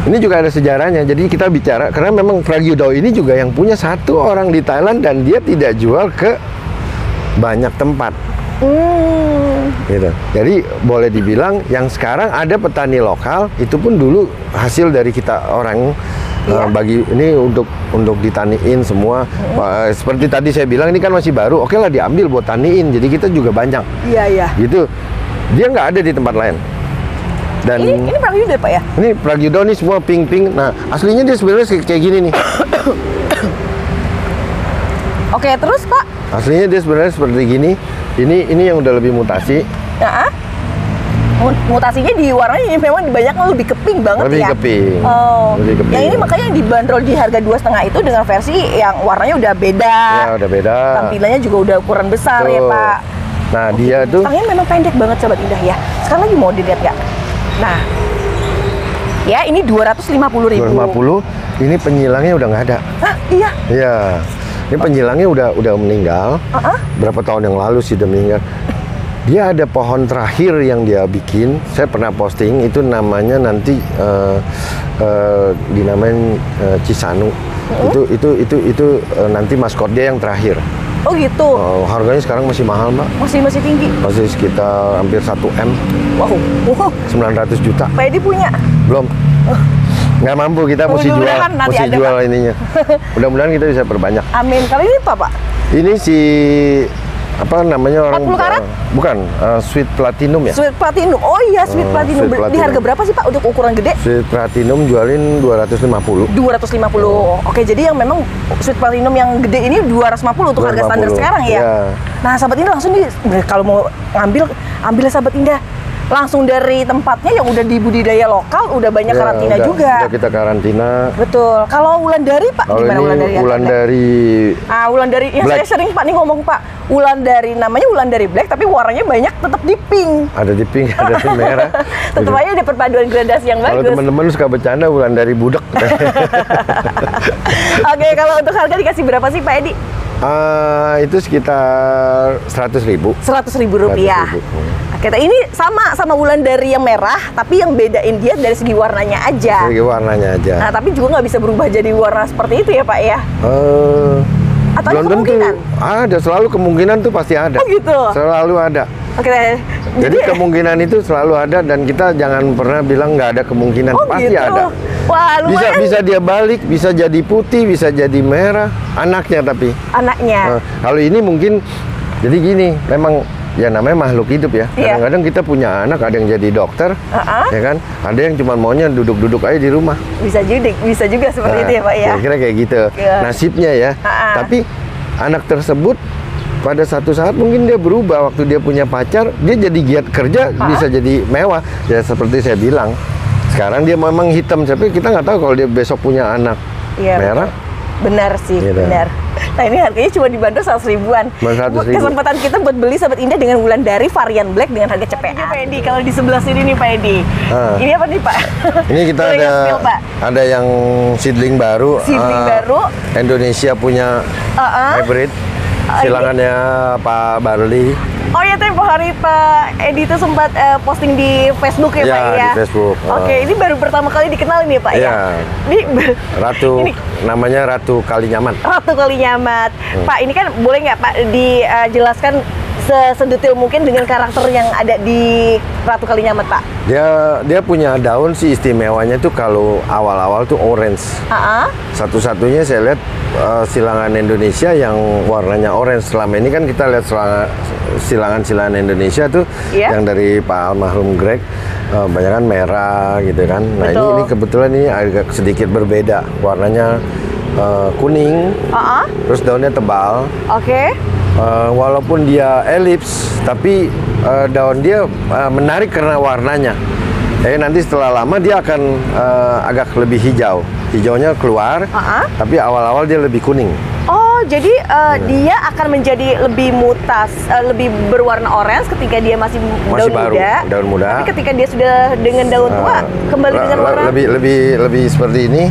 ini juga ada sejarahnya. Jadi kita bicara karena memang Pragyudo ini juga yang punya satu orang di Thailand dan dia tidak jual ke banyak tempat. Gitu. Jadi boleh dibilang yang sekarang ada petani lokal itu pun dulu hasil dari kita orang. Bagi ini untuk ditaniin semua. Seperti tadi saya bilang ini kan masih baru, oke lah diambil buat taniin. Jadi kita juga banyak. Iya. Gitu. Dia nggak ada di tempat lain. Dan ini Pragyudo Pak ya? Ini Pragyudo nih semua pink. Nah aslinya dia sebenarnya kayak gini nih. Oke terus Pak? Aslinya dia sebenarnya seperti gini. Ini yang udah lebih mutasi. Mutasinya di warnanya memang banyak lebih ke pink banget lebih ya. Ke pink. Lebih ke pink. Yang ini makanya dibanderol di harga 2,5 itu dengan versi yang warnanya udah beda. Ya udah beda. Tampilannya juga udah ukuran besar ya Pak. Nah dia tuh. Tangannya memang pendek banget Sobat Indah ya. Sekarang lagi mau dilihat nggak? Nah, ya ini 250.000. 250. Ini penyilangnya udah nggak ada. Hah? Iya. Iya. Ini penyilangnya udah meninggal. Berapa tahun yang lalu sih udah meninggal. Dia ada pohon terakhir yang dia bikin. Saya pernah posting itu namanya nanti dinamain Cisanu. Itu nanti maskot dia yang terakhir. Oh gitu. Harganya sekarang masih mahal Mbak. Masih tinggi. Masih sekitar hampir 1 M. Wow. 900 juta. Pak Edi punya? Belum. Nggak mampu kita mesti jual ininya. Mudah-mudahan kita bisa perbanyak. Amin. Kali ini apa Pak? Ini si apa namanya orang 40 karat? Bukan, Sweet Platinum ya. Sweet Platinum. Oh iya, Sweet Platinum. Di harga berapa sih Pak untuk ukuran gede? Sweet Platinum jualin 250. 250. Oke, jadi yang memang Sweet Platinum yang gede ini 250 untuk harga standar sekarang ya. Nah, Sahabat Indah langsung nih kalau mau ambil Sahabat Indah. Langsung dari tempatnya yang udah dibudidaya lokal, udah banyak karantina juga. Udah kita karantina. Betul. Kalau Wulandari Pak, gimana Wulandari? Wulandari yang Black. Saya sering Pak nih ngomong Pak, Wulandari namanya Wulandari Black, tapi warnanya banyak tetap di pink. Ada di pink, ada di merah. Tetap aja ada perpaduan gradasi yang bagus. Kalau teman-teman suka bercanda Wulandari budak. Oke, kalau untuk harga dikasih berapa sih Pak Edi? Itu sekitar 100.000. 100.000 rupiah. Oke, ini sama Wulandari yang merah, tapi yang bedain dia dari segi warnanya aja. Segi warnanya aja. Nah, tapi juga nggak bisa berubah jadi warna seperti itu ya Pak ya? Atau belum tentu. Ada, selalu kemungkinan tuh pasti ada. Oh gitu? Selalu ada. Oke. Jadi kemungkinan itu selalu ada dan kita jangan pernah bilang nggak ada kemungkinan. Pasti gitu? Ada. Wah, lumayan. Bisa dia balik, bisa jadi putih, bisa jadi merah. Anaknya tapi. Anaknya. Kalau ini mungkin, jadi gini, memang ya namanya makhluk hidup ya. Kadang-kadang kita punya anak, ada yang jadi dokter, ya kan? Ada yang cuma maunya duduk-duduk aja di rumah. Bisa juga seperti itu ya Pak ya. Kira-kira kayak gitu. Nasibnya ya. Tapi anak tersebut pada satu saat mungkin dia berubah. Waktu dia punya pacar, dia jadi giat kerja, bisa jadi mewah. Ya seperti saya bilang. Sekarang dia memang hitam, tapi kita nggak tahu kalau dia besok punya anak merah. Benar sih, benar. Nah ini harganya cuma dibanderol 100.000-an. Kesempatan kita buat beli Sahabat Indah dengan Wulandari varian Black dengan harga CPA. Pak Edi, kalau di sebelah sini nih Pak Edi. Ini apa nih Pak? Ini kita ada yang seedling baru. Seedling baru. Indonesia punya hybrid. silangannya Pak Barli. Oh ya, tempo hari Pak Edi itu sempat posting di Facebook ya, Pak ya? Di Facebook. Oke, ini baru pertama kali dikenal nih Pak ya? Ini Ratu, namanya Ratu Kalinyamat. Ratu Kalinyamat. Pak, ini kan boleh nggak Pak dijelaskan sedetil mungkin dengan karakter yang ada di Ratu Kalinyamat, Pak? Dia punya daun sih, istimewanya tuh kalau awal-awal tuh orange. Satu-satunya saya lihat silangan Indonesia yang warnanya orange. Selama ini kan kita lihat silangan-silangan Indonesia tuh yang dari Pak almarhum Greg banyak kan merah gitu kan. Nah ini kebetulan ini agak sedikit berbeda, warnanya kuning, terus daunnya tebal. Walaupun dia elips, tapi daun dia menarik karena warnanya. Nanti setelah lama dia akan agak lebih hijau. Hijaunya keluar, tapi awal-awal dia lebih kuning. Oh, jadi dia akan menjadi lebih mutas, lebih berwarna orange ketika dia masih daun muda. Tapi ketika dia sudah dengan daun tua, kembali dengan warna lebih seperti ini.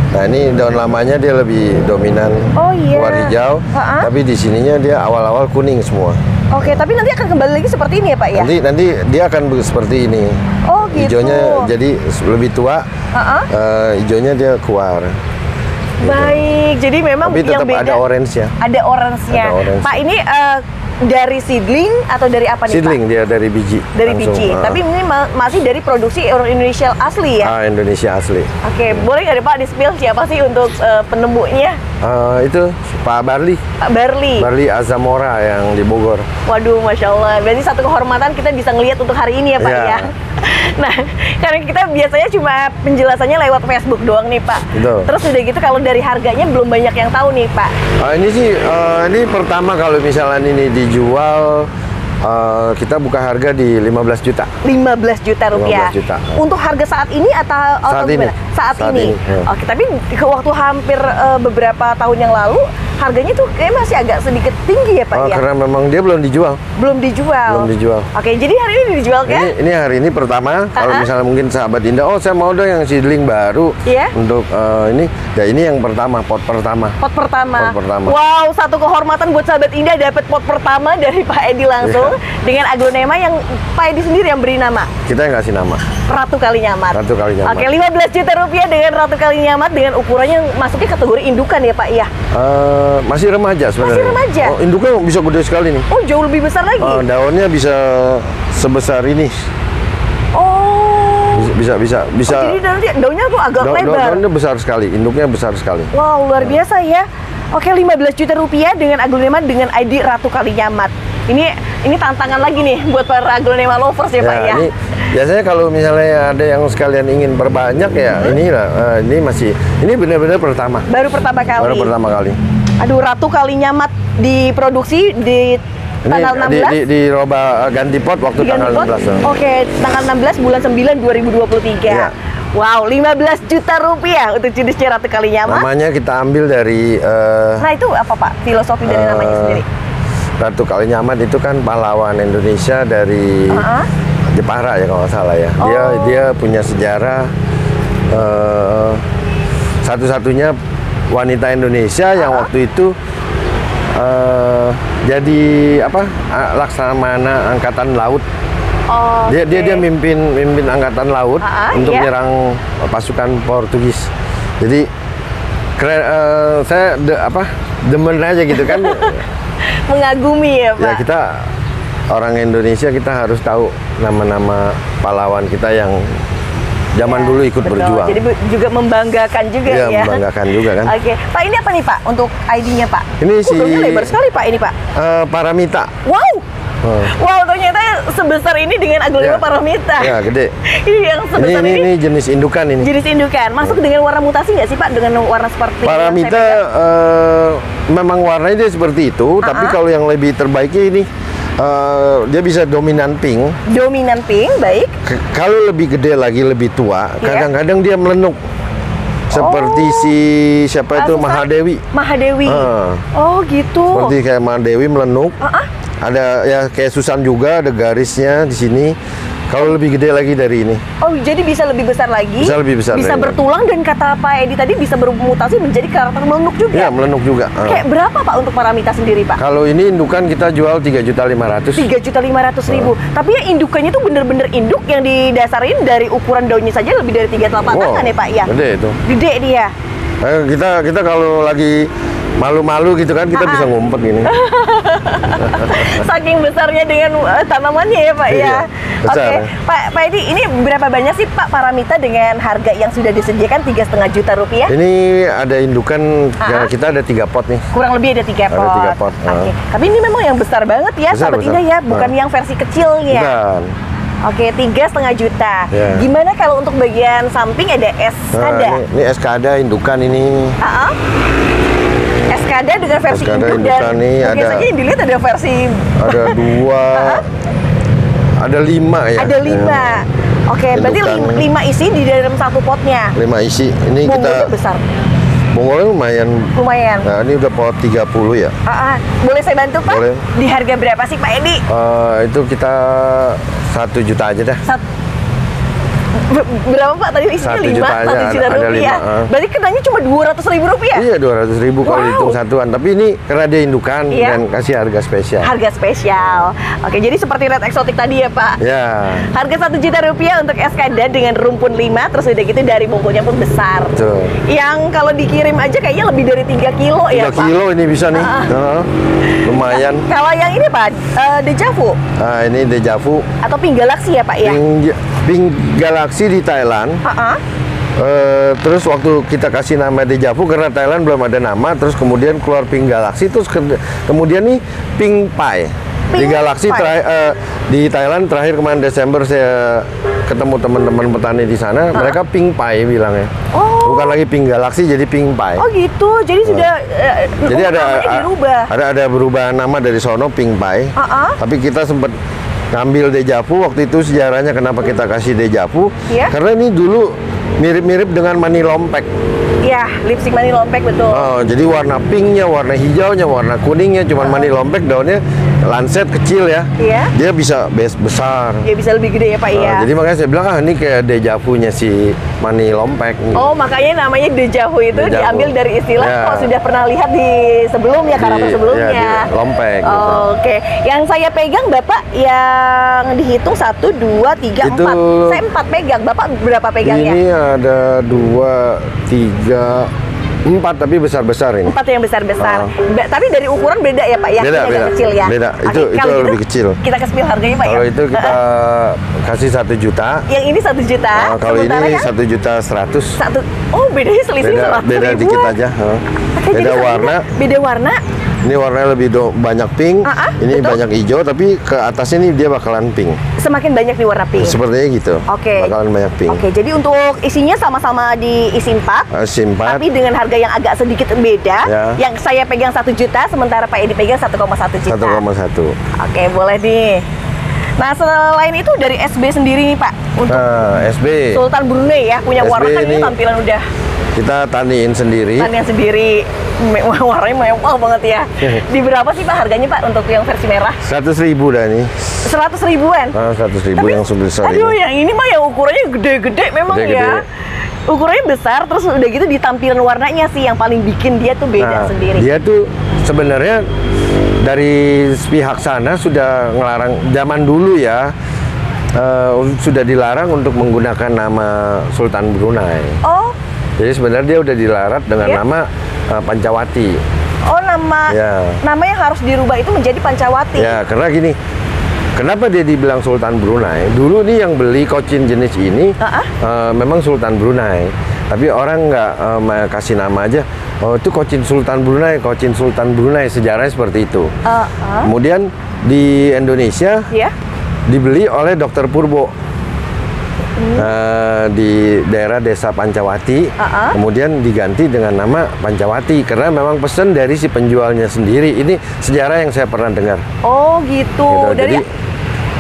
Nah ini daun lamanya dia lebih dominan warna hijau, tapi di sininya dia awal-awal kuning semua. Oke, tapi nanti akan kembali lagi seperti ini ya Pak ya? Nanti dia akan seperti ini. Oh gitu. Hijaunya jadi lebih tua, hijaunya dia keluar. Baik, jadi memang tapi tetap yang beda ada orange-nya. Ada orange-nya. Pak, ini dari seedling atau dari apa nih seedling, Pak? Dia dari biji. Dari langsung, biji. Tapi ini masih dari produksi Indonesia asli ya? Indonesia asli. Oke, boleh nggak Pak di-spill siapa sih untuk penemunya? Itu Pak Barli. Pak Barli. Barli Azamora yang di Bogor. Waduh, Masya Allah. Berarti satu kehormatan kita bisa ngelihat untuk hari ini ya Pak ya? Nah, karena kita biasanya cuma penjelasannya lewat Facebook doang nih Pak. Betul. Terus udah gitu kalau dari harganya belum banyak yang tahu nih Pak. Ini sih, ini pertama kalau misalnya ini dijual, kita buka harga di 15 juta. 15 juta rupiah. 15 juta. Untuk harga saat ini atau gimana? Saat ini. Oke, tapi waktu hampir beberapa tahun yang lalu harganya tuh kayak masih agak sedikit tinggi ya Pak ya? Karena memang dia belum dijual. Belum dijual. Oke, jadi hari ini dijual kan? Ini hari ini pertama. Kalau misalnya mungkin sahabat Indah, saya mau dong yang seedling baru untuk ini. Ya ini yang pertama, pot pertama. Pot pertama. Wow, satu kehormatan buat sahabat Indah dapat pot pertama dari Pak Edi langsung dengan aglonema yang Pak Edi sendiri yang beri nama. Kita yang kasih nama. Ratu Kalinyamat. Ratu Kalinyamat. Oke, 15 juta rupiah dengan Ratu Kalinyamat dengan ukurannya yang masuknya kategori indukan ya Pak ya? Masih remaja sebenarnya. Masih remaja? Induknya bisa gede sekali nih. Oh, jauh lebih besar lagi? Daunnya bisa sebesar ini. Bisa. Jadi nanti daunnya tuh agak lebar. Daunnya besar sekali, induknya besar sekali. Wow, luar biasa ya. Oke, 15 juta rupiah dengan aglonema dengan ID Ratu Kalinyamat. Ini tantangan lagi nih buat para aglonema lovers ya Pak ya. Ini biasanya kalau misalnya ada yang sekalian ingin perbanyak ya, ini benar-benar pertama. Baru pertama kali. Aduh, Ratu Kalinyamat diproduksi di tanggal 16 di Roba ganti pot waktu tanggal 16. Oke, tanggal 16 bulan 9 2023. Wow, 15 juta rupiah untuk jenisnya Ratu Kalinyamat. Namanya kita ambil dari Nah, itu apa Pak? Filosofi dari namanya sendiri. Ratu Kalinyamat itu kan pahlawan Indonesia dari Jepara ya kalau nggak salah ya. Dia punya sejarah satu-satunya wanita Indonesia yang waktu itu jadi Laksamana Angkatan Laut. Dia mimpin angkatan laut untuk menyerang pasukan Portugis. Jadi keren, saya demen aja gitu kan. Mengagumi ya Pak. Ya kita orang Indonesia kita harus tahu nama-nama pahlawan kita yang zaman dulu ikut berjuang. Jadi juga membanggakan juga ya. Iya, membanggakan juga kan. Oke, Pak, ini apa nih Pak untuk ID-nya Pak? Ini daunnya lebar sekali Pak ini Pak. Paramita. Wow. Wow, ternyata sebesar ini dengan aglonema Paramita. Ya, gede. Ini yang sebesar ini jenis indukan ini. Jenis indukan. Masuk dengan warna mutasi nggak sih Pak? Dengan warna seperti Paramita memang warnanya dia seperti itu, tapi kalau yang lebih terbaiknya ini dia bisa dominan pink. Dominan pink, baik. Kalau lebih gede lagi, lebih tua, kadang-kadang dia melenuk. Seperti siapa itu Mahadewi. Oh gitu. Seperti kayak Mahadewi melenuk. Ada ya kayak Susan juga, ada garisnya di sini. Kalau lebih gede lagi dari ini. Oh, jadi bisa lebih besar lagi. Bisa lebih besar. Bisa bertulang dan kata Pak Edi tadi bisa bermutasi menjadi karakter melenuk juga. Iya, melenuk juga. Kayak berapa Pak untuk Paramita sendiri Pak? Kalau ini indukan kita jual 3.500.000. 3.500.000. Tapi ya indukannya tuh bener-bener induk yang didasarin dari ukuran daunnya saja lebih dari 3 telapak tangan ya Pak ya. Gede itu. Gede dia. Kita kalau lagi malu-malu gitu kan kita bisa ngumpet gini. Saking besarnya dengan tanamannya ya Pak ya. Iya, besar. Oke, Pak Edi, ini berapa banyak sih Pak Paramita dengan harga yang sudah disediakan 3,5 juta rupiah? Ini ada indukan, ya, kita ada 3 pot nih. Kurang lebih ada 3 pot. Ada 3 pot. Oke. Tapi ini memang yang besar banget ya, Besar, Sahabat besar. Indah ya, bukan yang versi kecilnya. Bukan. Oke, 3,5 juta. Ya. Gimana kalau untuk bagian samping ada Eskada? Ini Eskada indukan ini. Eskada dengan versi Eskada induk indukan dan nih, mungkin ada- saja yang dilihat ada versi Ada 2, ada 5 ya. ada 5. Oke, berarti Indukan. 5 isi di dalam satu potnya. 5 isi. Ini Bonggolnya kita besar, bonggolnya lumayan. lumayan. Nah, ini udah pot 30 ya. Boleh saya bantu Pak? Boleh. Di harga berapa sih Pak Edi? Itu kita 1 juta aja dah. Berapa Pak tadi isinya? 1 5? juta aja, 1 juta ada rupiah. 5, Berarti kenanya cuma 200.000 rupiah? Iya, 200.000 kalau Wow. hitung satuan. Tapi ini karena dia indukan Iya. dan kasih harga spesial. Harga spesial. Oke, jadi seperti red eksotik tadi ya Pak. Ya. Harga 1 juta rupiah untuk Eskada dengan rumpun 5, terus udah gitu dari bungkulnya pun besar. Betul. Yang kalau dikirim aja kayaknya lebih dari 3 kilo ya 3 Pak. kilo ini bisa nih. Lumayan. Kalau yang ini Pak, Dejavu Nah, ini Dejavu. atau Pink Galaxy ya Pak ya? Pink Galaxy di Thailand. Terus waktu kita kasih nama Dejavu karena Thailand belum ada nama, terus kemudian keluar Pink Galaxy, terus kemudian nih Pink Pie. Di Pink Galaxy Pie. di Thailand terakhir kemarin Desember saya ketemu teman-teman petani di sana, mereka Pink Pie bilangnya. Oh. Bukan lagi Pink Galaxy, jadi Pink Pie. Oh gitu, jadi sudah Jadi namanya dirubah. ada berubah nama dari sono Pink Pie. Tapi kita sempat ngambil Dejavu waktu itu, sejarahnya kenapa kita kasih Dejavu? Iya. Karena ini dulu mirip-mirip dengan mani lompek. Ya, lipstick mani lompek betul. Oh, jadi warna pinknya, warna hijaunya, warna kuningnya, cuman mani lompek, daunnya lanset kecil ya. Iya. Dia bisa besar. Ya bisa lebih gede ya Pak ya. Jadi makanya saya bilang ini kayak Dejavunya si mani lompek. Oh, makanya namanya Dejavu itu Dejavu. diambil dari istilah Ya. kok sudah pernah lihat di sebelumnya, karakter sebelumnya. Ya, di lompek. Oh, gitu. Oke, yang saya pegang Bapak yang dihitung 1, 2, 3, Itu- 4. Saya 4 pegang. Bapak berapa pegangnya? Ini ada 2, 3, 4 tapi besar-besar ini. 4 yang besar-besar. Tapi dari ukuran beda ya Pak ya? Beda, Yang agak beda. kecil ya? Beda. Oke, Itu kalau gitu, lebih kecil. Kita ke spill harganya Pak Kalau ya? itu kita kasih 1 juta. Yang ini 1 juta. Nah, kalau ini sementara yang 1.100.000. Oh, bedanya selisih 100 Beda ribuan. dikit aja. Oke, jadi Beda saat ini warna. Beda warna. Ini warnanya lebih banyak pink. Ini betul. banyak hijau, tapi ke atasnya ini dia bakalan pink. Semakin banyak nih warna pink. Sepertinya gitu. Oke. Bakalan banyak pink. Oke, jadi untuk isinya sama-sama diisi 4. Simpat. Tapi dengan harga yang agak sedikit beda. Ya. Yang saya pegang 1 juta, sementara Pak Edi pegang 1,1 juta. 1,1. Oke, boleh nih. Nah, selain itu dari SB sendiri nih Pak, untuk Nah, SB. Sultan Brunei ya, punya SB warna kan ini ini- tampilan udah Kita taniin sendiri. tanian sendiri. Warnanya mewah banget ya. Di berapa sih Pak harganya Pak untuk yang versi merah? 100.000 dah nih. 100 ribuan. 100.000 yang sebesar Aduh, ini. yang ini mah yang ukurannya gede-gede memang Gede-gede. ya. Ukurannya besar, terus udah gitu di tampilan warnanya sih yang paling bikin dia tuh beda sendiri. Dia tuh sebenarnya dari pihak sana sudah ngelarang zaman dulu ya, sudah dilarang untuk menggunakan nama Sultan Brunei. Oh, Jadi sebenarnya dia udah dilarat dengan Iya. nama Pancawati. oh nama Ya. nama yang harus dirubah itu menjadi Pancawati. Ya, karena gini. Kenapa dia dibilang Sultan Brunei? Dulu nih yang beli kocin jenis ini memang Sultan Brunei. Tapi orang nggak kasih nama aja. Oh, itu kocin Sultan Brunei, kocin Sultan Brunei. Sejarahnya seperti itu. Kemudian di Indonesia Ya. dibeli oleh Dr. Purbo di daerah desa Pancawati. Kemudian diganti dengan nama Pancawati karena memang pesan dari si penjualnya sendiri. Ini sejarah yang saya pernah dengar. Oh gitu. Gitu. Jadi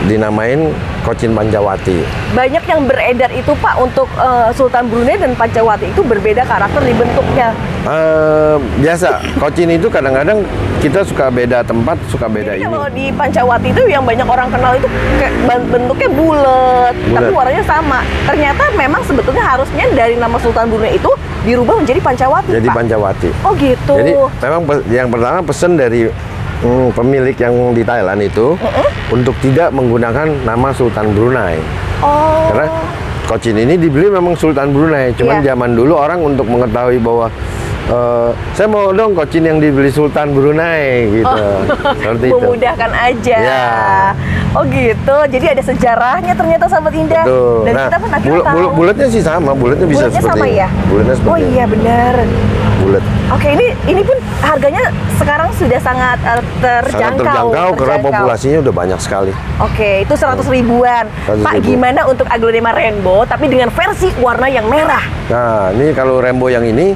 dinamain kocin Pancawati. Banyak yang beredar itu Pak untuk Sultan Brunei dan Pancawati itu berbeda karakter di bentuknya. Biasa, Cochin itu kadang-kadang kita suka beda tempat, suka beda Jadi ini. kalau di Pancawati itu yang banyak orang kenal itu kayak bentuknya bulat, tapi warnanya sama. Ternyata memang sebetulnya harusnya dari nama Sultan Brunei itu dirubah menjadi Pancawati, Jadi Pak. Pancawati. Oh gitu. Jadi memang yang pertama pesan dari pemilik yang di Thailand itu untuk tidak menggunakan nama Sultan Brunei. Oh. Karena Cochin ini dibeli memang Sultan Brunei. Cuman zaman dulu orang untuk mengetahui bahwa saya mau dong Cochin yang dibeli Sultan Brunei gitu. Seperti itu. Memudahkan aja. Ya. Oh gitu. Jadi ada sejarahnya ternyata sahabat Indah. Betul. Dan Nah, kita pun akhirnya tahu. bulatnya sih sama, bulatnya bisa Bulatnya seperti sama ini. ya? Bulatnya seperti Oh iya benar. bulat. Oke, ini pun harganya sekarang sudah sangat terjangkau. Sangat terjangkau karena populasinya udah banyak sekali. Oke, itu 100 ribuan. 100 Pak, ribu. gimana untuk Aglonema Rainbow tapi dengan versi warna yang merah? Nah, ini kalau Rainbow yang ini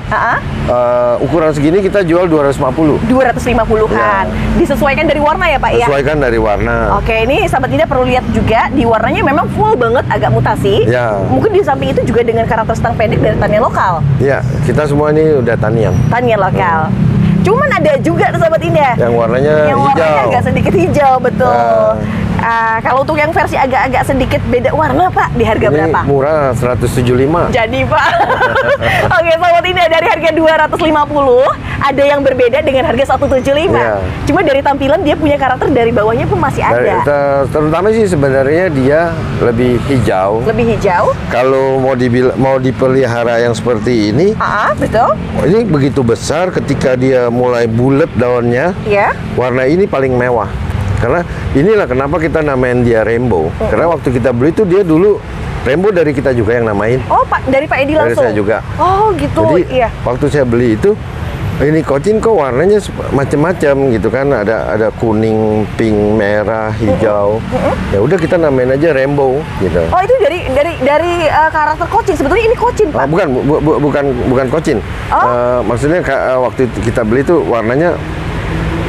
ukuran segini kita jual 250. 250-an. Disesuaikan dari warna ya, Pak ya? Sesuaikan dari warna. Oke, ini sahabat Indah perlu lihat juga di warnanya memang full banget agak mutasi. Ya. Mungkin di samping itu juga dengan karakter stang pendek dari tanian lokal. Ya, kita semua ini udah tanian. Tanian lokal. Cuman ada juga sahabat Indah Yang warnanya hijau. agak sedikit hijau, betul. Kalau untuk yang versi agak-agak sedikit beda warna, Pak, di harga Ini berapa? murah 175. Jadi, Pak. Oke, sahabat Indah, dari harga 250 ada yang berbeda dengan harga 175. Iya. Cuma dari tampilan dia punya karakter, dari bawahnya pun masih ada. Terutama sih sebenarnya dia lebih hijau. Lebih hijau. Kalau mau dipelihara yang seperti ini, Betul. ini begitu besar ketika dia mulai bulat daunnya. Ya. Warna ini paling mewah. Karena inilah kenapa kita namain dia Rainbow. Karena waktu kita beli itu dia dulu Rainbow dari kita juga yang namain. Oh, Pak, dari Pak Edi Dari langsung? saya juga. Oh, gitu. Jadi Iya. waktu saya beli itu, ini Cochin kok warnanya macam-macam gitu kan, ada kuning, pink, merah, hijau. Ya udah kita namain aja Rainbow gitu. Oh, itu dari karakter Cochin. Sebetulnya ini Cochin, Pak. Bukan Cochin. Maksudnya waktu kita beli itu warnanya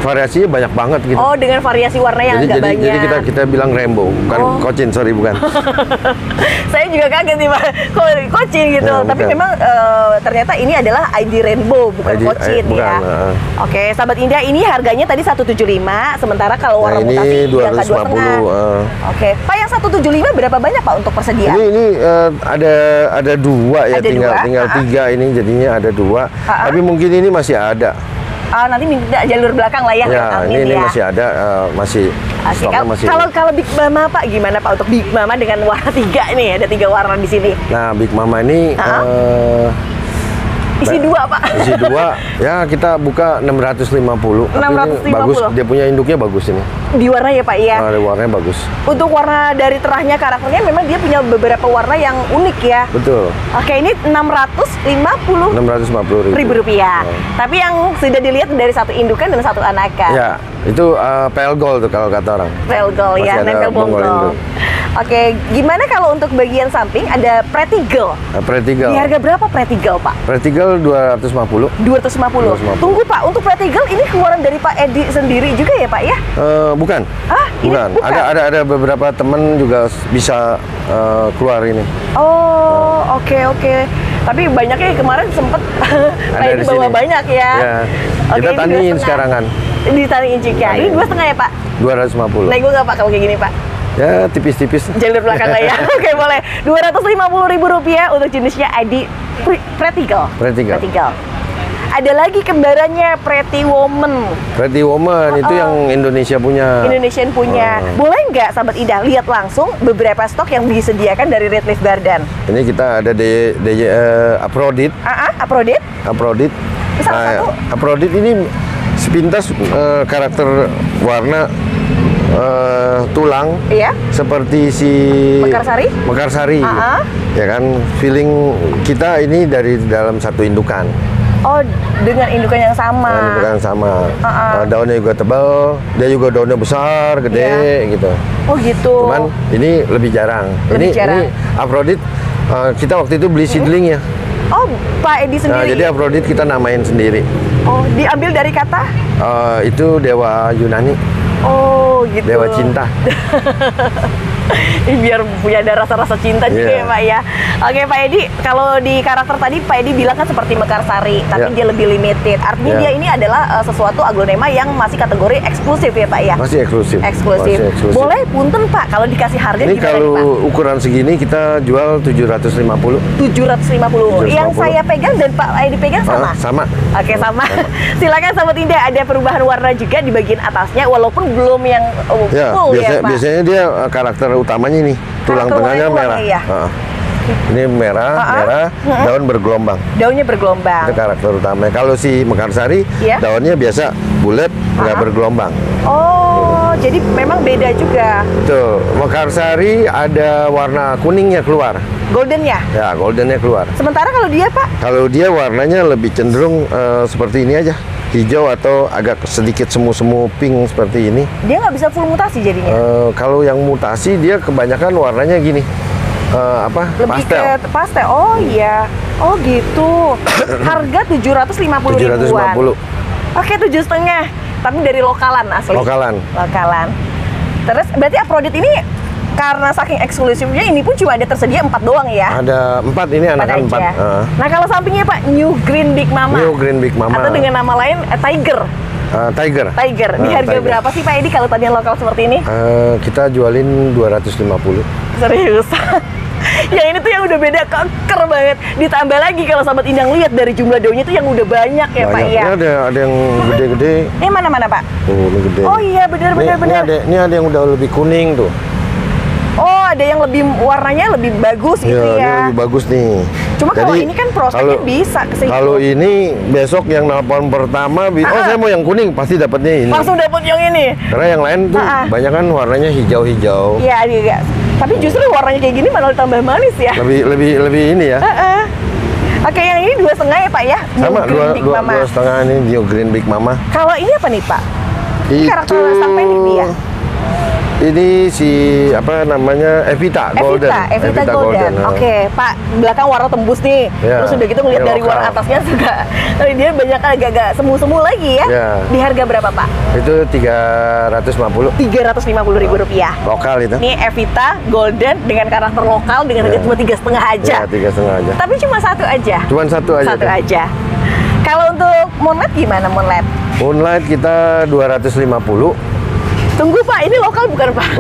variasinya banyak banget gitu. Oh, dengan variasi warna yang agak banyak. Jadi kita bilang Rainbow, bukan Cochin, sorry bukan. Saya juga kaget nih, Pak. Kok Cochin gitu. Ya, tapi bukan. memang ternyata ini adalah ID Rainbow, bukan Cochin bukan, ya. Oke, sahabat Indah, ini harganya tadi 175, sementara kalau warna ini mutasi di angka 250. Oke, Pak, yang 175 berapa banyak, Pak, untuk persediaan? Ini ada dua ya, Ada tinggal dua? 3 ini jadinya ada 2. Tapi mungkin ini masih ada. Nanti minta jalur belakang lah ya. Ya, ini masih ada, masih stoknya masih. Kalau Big Mama, Pak, gimana, Pak, untuk Big Mama dengan warna 3 nih? Ada 3 warna di sini. Nah, Big Mama ini isi 2, Pak. isi 2 ya kita buka 650. Tapi ini 650. bagus, dia punya induknya bagus ini. Di warna ya, Pak ya. Warnanya bagus. Untuk warna dari terahnya karakternya memang dia punya beberapa warna yang unik ya. Betul. Oke, ini 650 650.000 rupiah. Tapi yang sudah dilihat dari satu indukan dan satu anakan. Ya, itu pale gold tuh kalau kata orang. Pale gold ya, Masih ada nempel bonggol bonggol. induk. Oke, gimana kalau untuk bagian samping ada Pretty Girl? Pretty Girl. Di harga berapa Pretty Girl, Pak? Pretty Girl 250. 250. Tunggu, Pak, untuk Pretty Girl ini keluaran dari Pak Edi sendiri juga ya, Pak ya? Bukan. Ini Bukan. Ada beberapa teman juga bisa keluar ini. Oh, oke. Tapi banyaknya kemarin sempet Pak Edi bawa banyak ya. Ya. Kita ini taniin 2,5. sekarang kan. Ditaniin juga. Ini 2,5 ya, Pak? 250. Naik gue nggak, Pak, kalau kayak gini, Pak? Ya, tipis-tipis. Jalur belakang lah ya. Oke, boleh. Rp250.000 untuk jenisnya ID Pretty Girl. Pretty Girl. Ada lagi kembarannya Pretty Woman. Pretty Woman itu yang Indonesia punya. Indonesian punya. Boleh nggak, sahabat Indah, lihat langsung beberapa stok yang disediakan dari Red Leaf Garden? Ini kita ada Aphrodite. Aphrodite? Aphrodite. Salah satu. Aphrodite ini sepintas karakter warna tulang. Iya. Seperti si Mekarsari. Ya kan, feeling kita ini dari dalam satu indukan. Oh, dengan indukan yang sama. Dengan indukan yang sama. Daunnya juga tebal, dia juga daunnya besar, gede gitu. Oh, gitu. Cuman ini lebih jarang. Ini Aphrodite kita waktu itu beli seedlingnya. Oh, Pak Edi sendiri. Nah, jadi Aphrodite kita namain sendiri. Oh, diambil dari kata? Itu dewa Yunani. Oh, gitu. Dewa cinta. Biar punya ada rasa-rasa cinta juga ya Pak ya. Oke Pak Edi, kalau di karakter tadi Pak Edi bilang kan seperti Mekarsari, tapi dia lebih limited. Artinya dia ini adalah sesuatu aglonema yang masih kategori eksklusif ya Pak ya? Masih eksklusif. Eksklusif. Boleh punten Pak, kalau dikasih harga ini gimana kalau nih Pak? ukuran segini kita jual 750. 750. Yang saya pegang dan Pak Edi pegang sama? Sama. Oke, sama. Silakan Sobat Indah, ada perubahan warna juga di bagian atasnya walaupun belum yang full ya Pak. Biasanya dia karakter utamanya nih, tulang tengahnya merah. Ya? Ini merah, daun bergelombang. Daunnya bergelombang. Itu karakter utamanya. Kalau si Mekarsari, daunnya biasa bulat, nggak bergelombang. Oh, jadi memang beda juga. Tuh, Mekarsari ada warna kuningnya keluar. Goldennya? Ya, goldennya keluar. Sementara kalau dia Pak? Kalau dia warnanya lebih cenderung seperti ini aja. Hijau atau agak sedikit semu-semu pink seperti ini. Dia nggak bisa full mutasi jadinya? Kalau yang mutasi dia kebanyakan warnanya gini. Lebih pastel. Ke pastel. Oh iya. Oh gitu. Harga 750 ribuan. Oke, 7,5. Tapi dari lokalan asli. Lokalan. Terus berarti Aprodit ini karena saking eksklusifnya ini pun cuma ada tersedia 4 doang ya? Ada 4, ini anakan 4. Nah kalau sampingnya Pak, New Green Big Mama. New Green Big Mama. Atau dengan nama lain Tiger. Tiger. Di harga berapa sih Pak Edi kalau tadi yang lokal seperti ini? Kita jualin 250. Serius? Yang ini tuh yang udah beda keker banget. Ditambah lagi kalau Sobat Indah lihat dari jumlah daunnya tuh yang udah banyak ya Pak ya. Ini ada yang gede-gede. Ini mana Pak? Ini gede. Oh iya benar. Ini ada yang udah lebih kuning tuh. Oh, ada yang lebih warnanya lebih bagus gitu ya. Ini lebih bagus nih. Cuma kalau ini kan prosesnya bisa ke situ. Kalau ini besok yang nelpon pertama, saya mau yang kuning, pasti dapatnya ini. Langsung dapat yang ini. Karena yang lain tuh banyak kan warnanya hijau-hijau. Iya. Tapi justru warnanya kayak gini malah tambah manis ya. Lebih ini ya. Oke, yang ini 2,5 ya Pak ya? Sama, 2,5 ini New Green Big Mama. Kalau ini apa nih Pak? Ini karakter sang pendek dia. Ini si Evita Golden. Oke, Pak, belakang warna tembus nih. Terus udah gitu ngeliat dari warna atasnya juga dia banyak agak-agak semu-semu lagi ya. Di harga berapa Pak? Itu 350. 350 ribu rupiah. Lokal itu. Ini Evita Golden dengan karakter lokal dengan harga cuma 3,5 aja. 3,5 aja. Tapi cuma satu aja. Satu aja. Kalau untuk Moonlight gimana Moonlight? Moonlight kita 250. Tunggu Pak, ini lokal bukan Pak?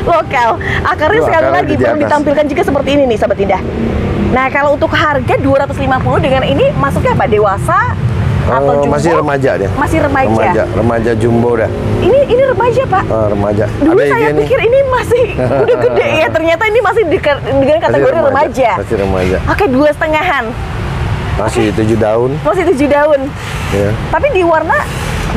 Lokal. Akarnya sekali lagi perlu ditampilkan juga seperti ini nih Sobat Indah. Nah kalau untuk harga 250 dengan ini masuknya apa? Dewasa atau jumbo? Masih remaja dia. Masih remaja. Remaja jumbo dah. Ini remaja Pak? Remaja. Dulu saya pikir ini masih udah gede ya, ternyata ini masih dengan kategori remaja. Masih remaja. Oke, 2,5-an. Masih 7 daun. Masih 7 daun. Ya. Tapi di warna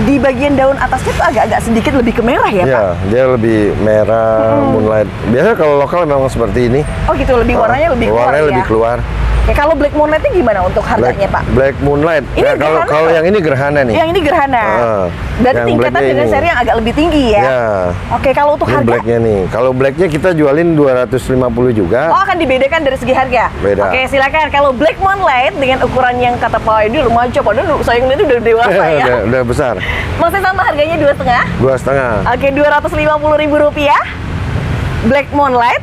di bagian daun atasnya tuh agak-agak sedikit lebih ke merah ya Pak? Iya, dia lebih merah, Moonlight. Biasanya kalau lokal memang seperti ini. Oh gitu, warnanya lebih keluar. Warnanya lebih keluar. Oke, kalau Black Moonlight-nya gimana untuk harganya Pak? Black Moonlight. Ini kalau yang ini gerhana nih. Yang ini gerhana. Berarti tingkatan dengan seri yang agak lebih tinggi ya? Ya. Oke, kalau untuk harga? Blacknya nih. Kalau blacknya kita jualin 250 juga. Oh, akan dibedakan dari segi harga? Beda. Oke, silakan. Kalau Black Moonlight dengan ukuran yang kata Pak Edi remaja, padahal saya ngeliat itu udah dewasa ya? Udah besar. Masih sama harganya 2,5? 2,5. Oke, 250 ribu rupiah. Black Moonlight.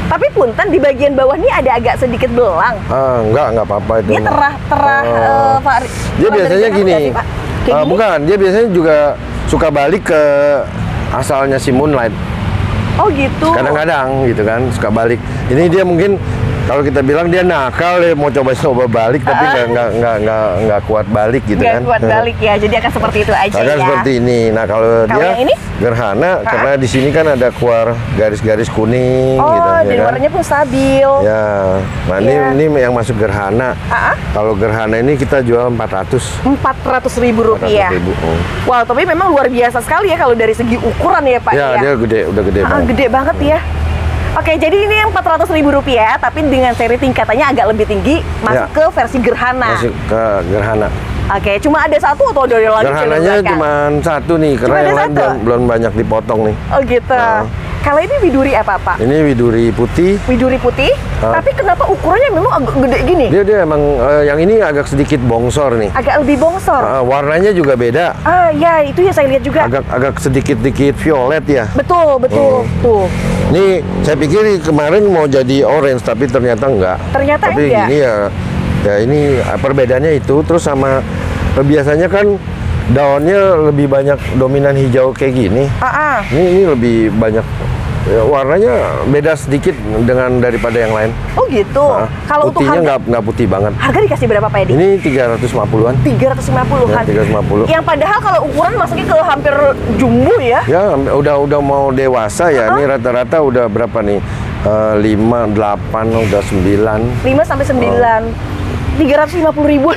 Tapi punten di bagian bawah ini ada agak sedikit belang. Enggak apa-apa itu. Dia terah Pak. Dia biasanya gini. Bukan, dia biasanya juga suka balik ke asalnya si Moonlight. Oh gitu. Kadang-kadang gitu kan, suka balik. Ini dia mungkin kalau kita bilang dia nakal, dia mau coba balik tapi nggak kuat balik gitu kan. Nggak kuat balik ya, jadi akan seperti itu aja ya. Seperti ini. Nah kalau dia yang ini? Gerhana karena di sini kan ada keluar garis-garis kuning gitu. Dan warnanya pun stabil. Ya, nah ini yang masuk gerhana. Kalau gerhana ini kita jual 400. 400 ribu rupiah. 400 ribu. Wow, tapi memang luar biasa sekali ya kalau dari segi ukuran ya Pak ya. Dia udah gede banget. Gede banget ya. Oke, jadi ini yang 400 ribu rupiah, tapi dengan seri tingkatannya agak lebih tinggi, masuk ke versi gerhana. Masuk ke gerhana. Oke, cuma ada satu atau ada lagi? Gerhananya cuma satu nih, karena yang lain belum banyak dipotong nih. Oh gitu. Kalau ini widuri apa Pak? Ini widuri putih. Widuri putih, tapi kenapa ukurannya memang agak gede gini? Dia emang yang ini agak sedikit bongsor nih. Agak lebih bongsor. Warnanya juga beda. Ya itu ya saya lihat juga. Agak sedikit violet ya. Betul. Tuh. Ini saya pikir kemarin mau jadi orange tapi ternyata enggak. Ternyata tapi enggak. Ini ya ini perbedaannya itu. Terus sama biasanya kan daunnya lebih banyak dominan hijau kayak gini. Ini lebih banyak ya, warnanya beda sedikit dengan daripada yang lain. Oh gitu. Kalau untuk putihnya harga nggak putih banget. Harga dikasih berapa Pak Edi? Ini 350-an. 350-an. Ya, 350. Yang padahal kalau ukuran masuknya ke hampir jumbo ya. Ya, udah mau dewasa ya. Ini rata-rata udah berapa nih? 5, 8, udah 9. 5 sampai 9. 350.000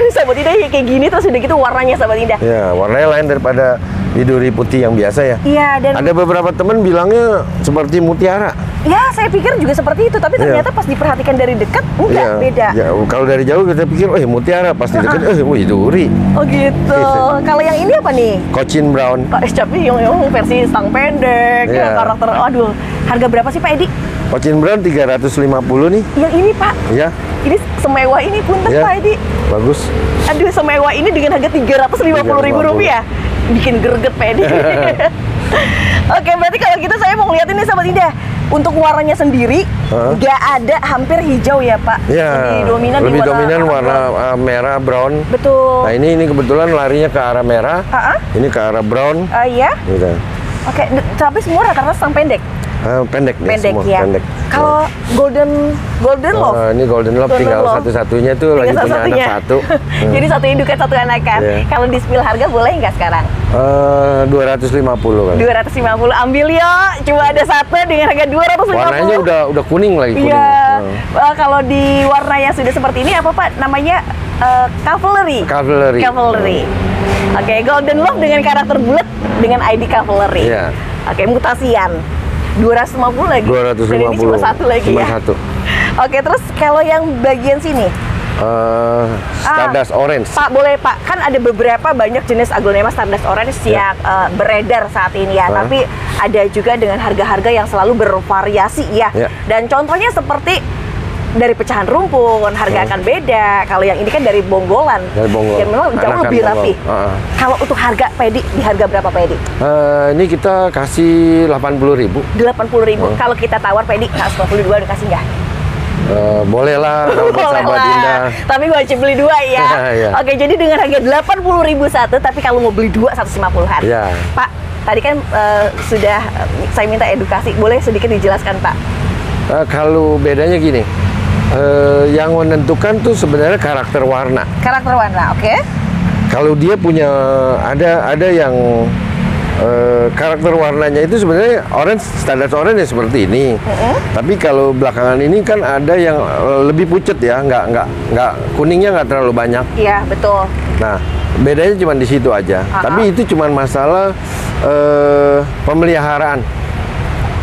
sahabat Indah ya, kayak gini, terus udah gitu warnanya sahabat Indah. Ya, warnanya lain daripada biduri putih yang biasa ya. Iya, dan ada beberapa teman bilangnya seperti mutiara. Ya, saya pikir juga seperti itu, tapi ternyata pas diperhatikan dari dekat enggak, beda. Ya, kalau dari jauh kita pikir, mutiara, pas di dekat, duri. Oh gitu. Kalau yang ini apa nih? Cochin brown. Tapi yang versi stang pendek, karakter. Aduh, harga berapa sih Pak Edi? Cochin brown 350 nih. Yang ini Pak? Iya. Ini semewah ini punten Pak Edi. Bagus. Aduh, semewah ini dengan harga Rp350.000. Bikin greget Pak Edi. Oke, berarti kalau gitu saya mau ngeliatin nih sahabat Indah. Untuk warnanya sendiri nggak ada hampir hijau ya Pak. Ya, lebih dominan warna merah brown. Betul. Nah ini kebetulan larinya ke arah merah. Ini ke arah brown. Iya. Gitu. Oke, tapi semua rata-rata stang pendek. Pendek semua, ya. Pendek. Kalau golden love. Ini golden love tinggal satu-satunya tuh lagi punya anak satu. Jadi satu indukan satu anakan. Kalau di spill harga boleh nggak sekarang? 250 kan. 250 ambil yuk. Cuma ada satu dengan harga 250. Warnanya udah kuning lagi. Iya. Kalau di warna yang sudah seperti ini apa Pak? Namanya cavalry. Oke, golden love dengan karakter bulat dengan ID cavalry. Iya. Oke, mutasian. 250 lagi. 250. Dan ini cuma satu lagi cuma ya. Satu. Oke, terus kalau yang bagian sini Stardust Orange. Pak, boleh Pak, kan ada beberapa banyak jenis aglonema Stardust Orange yang beredar saat ini ya, tapi ada juga dengan harga-harga yang selalu bervariasi ya. Dan contohnya seperti dari pecahan rumpun, harga akan beda. Kalau yang ini kan dari bonggolan, yang memang jauh lebih rapi. Kalau untuk harga Pedi, di harga berapa Pedi? Ini kita kasih 80.000. 80.000. Kalau kita tawar Pedi, 152 dikasih nggak? Boleh lah kalau buat sahabat Indah. Tapi wajib beli dua ya. Oke, jadi dengan harga 80.000 satu, tapi kalau mau beli dua 150-an. Pak, tadi kan sudah saya minta edukasi, boleh sedikit dijelaskan Pak? Kalau bedanya gini, yang menentukan tuh sebenarnya karakter warna. Karakter warna, oke. Kalau dia punya ada yang karakter warnanya itu sebenarnya orange, standar orange ya seperti ini. Tapi kalau belakangan ini kan ada yang lebih pucet ya, nggak kuningnya nggak terlalu banyak. Iya, betul. Nah, bedanya cuma di situ aja. Tapi itu cuma masalah pemeliharaan.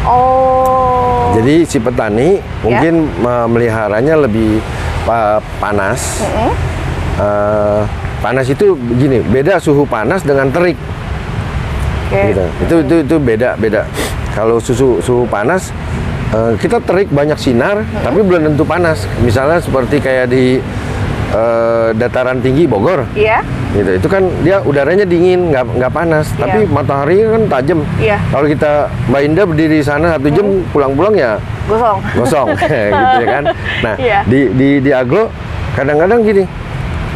Oh. Jadi si petani mungkin memeliharanya lebih panas. Panas itu begini, beda suhu panas dengan terik. Gitu. Itu beda. Kalau suhu panas, kita terik banyak sinar, tapi belum tentu panas. Misalnya seperti kayak di dataran tinggi Bogor. Gitu. Itu kan dia udaranya dingin, nggak panas, tapi matahari kan tajam. Kalau kita Mbak Indah berdiri di sana 1 jam, pulang-pulang ya gosong, gitu ya kan. Nah, di aglo kadang-kadang gini,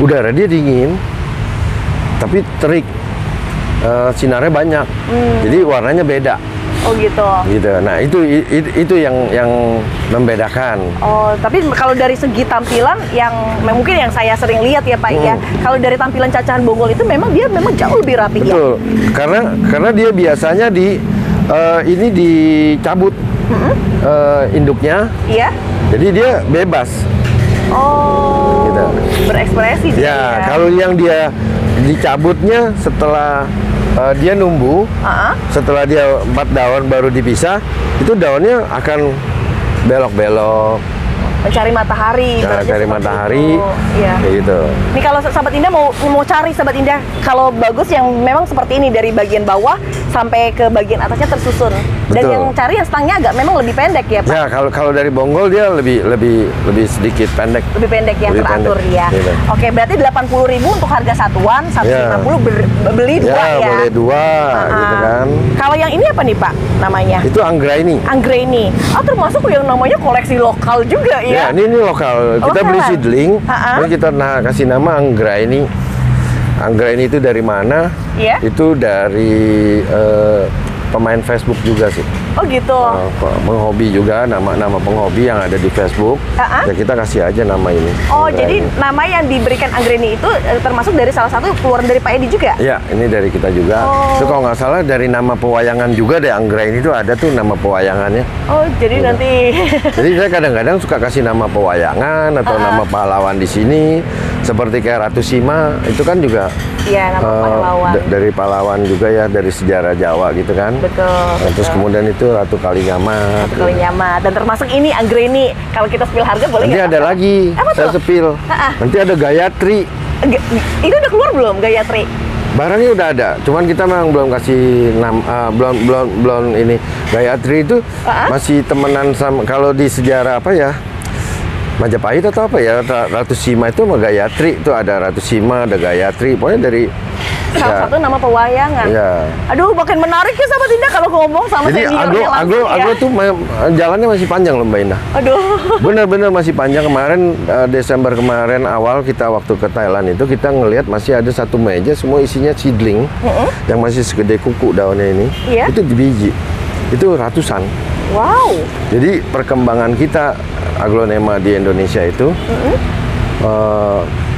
udara dia dingin, tapi terik, sinarnya banyak, jadi warnanya beda. Oh gitu. Nah itu yang membedakan. Oh, tapi kalau dari segi tampilan yang mungkin yang saya sering lihat ya Pak ya, kalau dari tampilan cacahan bonggol itu memang jauh lebih rapi. Betul. Karena dia biasanya ini dicabut induknya. Jadi dia bebas. Oh. Gitu. Berekspresi dia. Ya, kalau yang dia dicabutnya setelah dia numbuh, setelah dia 4 daun baru dipisah, itu daunnya akan belok-belok. Mencari matahari. Cari matahari. Kayak gitu. Ini kalau sahabat Indah mau cari sahabat Indah, kalau bagus yang memang seperti ini dari bagian bawah sampai ke bagian atasnya tersusun. Dan Betul. yang cari yang stangnya agak memang lebih pendek ya Pak? Ya, kalau dari bonggol dia lebih sedikit pendek. Lebih pendek yang Lebih teratur pendek, ya. gitu. Oke, berarti 80.000 untuk harga satuan, 150 beli dua Ya, ya. boleh dua, gitu kan. Kalau yang ini apa nih Pak namanya? Itu anggraini. Anggraini. Oh, termasuk yang namanya koleksi lokal juga Ya, ya? ini lokal. Kita beli Lokalan. seedling, Ha-ha. terus kita kasih nama anggraini. Anggraini itu dari mana? Iya. Itu dari pemain Facebook juga sih. Oh gitu. Penghobi juga, nama penghobi yang ada di Facebook. Ha-ha. Ya kita kasih aja nama ini. Oh, Anggraini. jadi nama yang diberikan Anggraini itu termasuk dari salah satu keluaran dari Pak Edi juga? Ya, ini dari kita juga. Oh. Itu kalau nggak salah dari nama pewayangan juga deh, anggraini itu ada tuh nama pewayangannya. Oh, jadi nanti Jadi saya kadang-kadang suka kasih nama pewayangan atau nama pahlawan di sini. Seperti kayak Ratu Sima, itu kan juga ya nama pahlawan. dari pahlawan juga ya, dari sejarah Jawa gitu kan. Betul. Nah, terus kemudian itu Ratu Kalingamat. Satu kali nyaman. Dan termasuk ini Anggraini. Kalau kita spill harga boleh Nanti nggak, ada Pak? lagi, Apa saya tuh? sepil. Ha-ha. Nanti ada Gayatri. Itu udah keluar belum Gayatri? Barangnya udah ada, cuman kita memang belum kasih belum ini. Gayatri itu masih temenan sama, kalau di sejarah apa ya, Majapahit atau apa ya, Ratu Sima itu sama Gayatri. Itu ada Ratu Sima, ada Gayatri, pokoknya dari Salah satu nama pewayangan. Ya. Aduh, makin menarik ya Sahabat Indah kalau ngomong sama Jadi seniornya agro langsung ya. tuh jalannya masih panjang loh Mbak Indah. Aduh. Bener-bener masih panjang. Kemarin Desember kemarin awal kita waktu ke Thailand itu kita ngelihat masih ada satu meja semua isinya seedling yang masih segede kuku daunnya ini. Iya. Itu di biji. Itu ratusan. Wow. Jadi perkembangan kita aglonema di Indonesia itu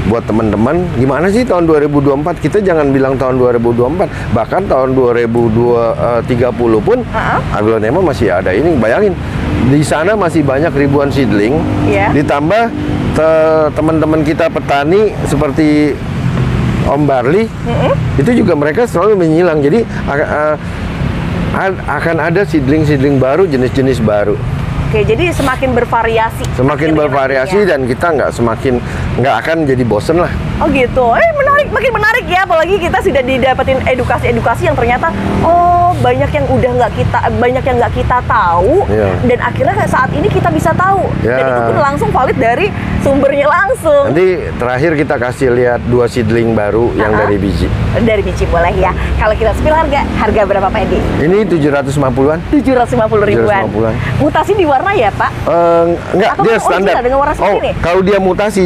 buat teman-teman gimana sih tahun 2024, kita jangan bilang tahun 2024, bahkan tahun 2030 pun aglonema masih ada. Ini bayangin di sana masih banyak ribuan seedling, Iya. ditambah teman-teman kita petani seperti Om Barli, itu juga mereka selalu menyilang. Jadi akan ada seedling baru, jenis-jenis baru. Oke, jadi semakin bervariasi. Semakin hasilnya bervariasi nantinya. dan kita nggak akan jadi bosen lah. Oh gitu. Menarik, makin menarik ya. Apalagi kita sudah didapetin edukasi-edukasi yang ternyata banyak yang nggak kita tahu. Iya. Dan akhirnya saat ini kita bisa tahu. Ya. Dan itu pun langsung valid dari sumbernya langsung. Nanti terakhir kita kasih lihat 2 seedling baru yang dari biji. Dari biji boleh ya. Kalau kita spill harga berapa Pak Edi? Ini 750-an. 750 ribuan. 750-an. Mutasi di warna ya Pak? Enggak, Atau dia memang standar. original dengan warna seperti ini? Kalau dia mutasi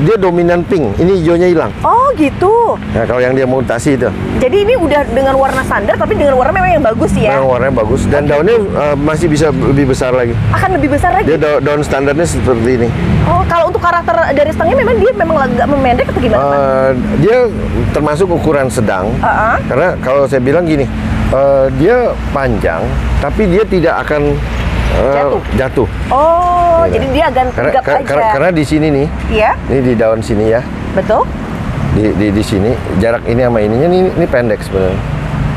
dia dominan pink. Ini hijaunya hilang. Oh gitu. Nah, kalau yang dia mutasi itu, Jadi ini udah dengan warna standar tapi dengan warna memang yang bagus ya. memang warnanya bagus dan daunnya masih bisa lebih besar lagi. Akan lebih besar lagi. Dia daun standarnya seperti ini. Oh, kalau untuk karakter dari stangnya memang dia memang agak memendek atau gimana Pak? Dia termasuk ukuran sedang. Karena kalau saya bilang gini, dia panjang tapi dia tidak akan jatuh. Oh, Iya. jadi dia agak tegap aja. Karena di sini nih, Iya, ini di daun sini ya, betul. di sini jarak ini sama ininya ini pendek sebenarnya.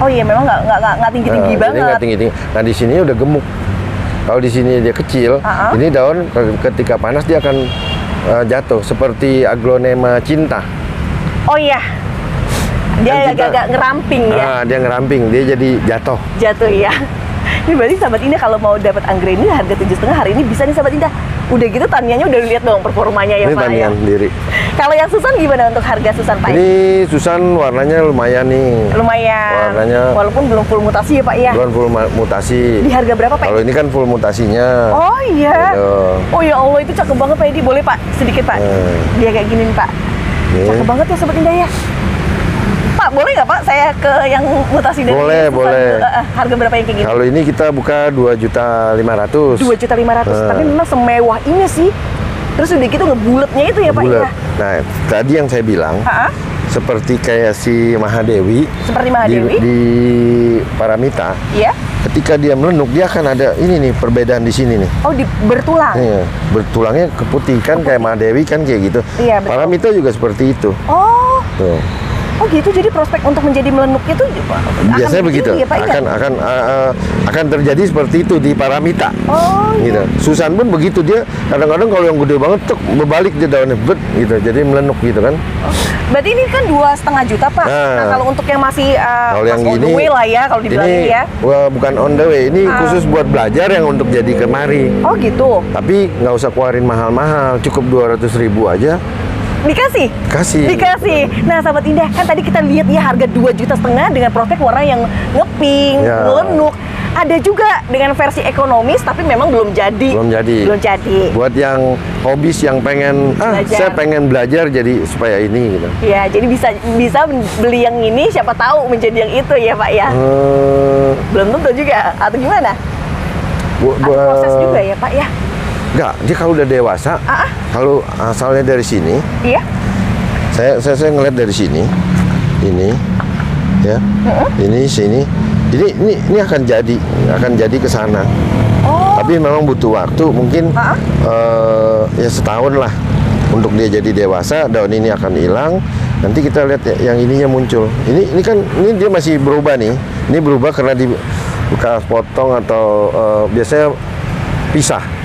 Oh iya, memang nggak tinggi-tinggi Jadi banget. nggak tinggi-tinggi. Nah di sini udah gemuk. Kalau di sini dia kecil, ini daun ketika panas dia akan jatuh seperti aglonema cinta. Oh iya, dia Kan kita- agak ngeramping ya, Nah, dia ngeramping, dia jadi jatuh. jatuh ya. Ini berarti Sahabat Indah kalau mau dapat anggrek ini harga 7,5 hari ini bisa nih Sahabat Indah. Udah gitu taniannya udah lihat dong performanya ya Ini Pak ya. tanian sendiri. Kalau yang Susan gimana untuk harga Susan Pak? Ini Susan warnanya lumayan nih. Lumayan. Warnanya- Walaupun belum full mutasi ya Pak ya. Belum full mutasi. Di harga berapa Pak? Kalau ini kan full mutasinya. Oh iya. Gitu. Oh ya Allah itu cakep banget Pak Edi. Boleh Pak sedikit Pak. Dia kayak gini nih Pak. Nih. Cakep banget ya Sobat Indah ya. Pak boleh nggak Pak saya ke yang mutasi dari Boleh, Susan boleh. dulu? Harga berapa yang kayak gini? Kalau ini kita buka 2.500.000. 2.500.000. Tapi memang semewah ini sih. Terus udah gitu ngebuletnya itu ya Pak Bulat. ya. Nah, tadi yang saya bilang seperti kayak si Mahadewi Seperti Mahadewi. di Paramita, Iya. ketika dia melenuk dia akan ada ini nih perbedaan di sini nih. Oh bertulang. Nih, bertulangnya keputih kan kayak Mahadewi kan kayak gitu. Iya, betul. Paramita juga seperti itu. Oh. Tuh. Oh gitu, jadi prospek untuk menjadi melenuk itu Biasanya begitu. Ya, Pak, Akan terjadi seperti itu di paramita. Oh gitu. Susan pun begitu, dia kadang-kadang kalau yang gede banget tuh berbalik dia daunnya gitu, jadi melenuk gitu kan. Berarti ini kan 2,5 juta Pak. Nah kalau untuk yang masih kalau yang on the way lah ya, kalau dibilangin ini, ya. Bukan on the way, ini khusus buat belajar yang untuk jadi kemari. Oh gitu. Tapi nggak usah keluarin mahal-mahal, cukup 200.000 aja. Dikasih. Nah, sahabat Indah, kan tadi kita lihat ya harga 2,5 juta dengan prospek warna yang ngepink, melenuk. Ada juga dengan versi ekonomis, tapi memang belum jadi. Buat yang hobis yang pengen, saya pengen belajar jadi supaya ini gitu. Ya, jadi bisa beli yang ini, siapa tahu menjadi yang itu ya Pak ya. Belum tentu juga, atau gimana? Ada proses juga ya Pak ya. Enggak, dia kalau udah dewasa, kalau asalnya dari sini, iya. Saya ngeliat dari sini, ini, ya, ini sini, ini akan jadi ke sana. Oh. Tapi memang butuh waktu, mungkin ya setahun lah untuk dia jadi dewasa. Daun ini akan hilang, nanti kita lihat yang ininya muncul. Ini dia masih berubah nih. Ini berubah karena bekas potong atau biasanya pisah.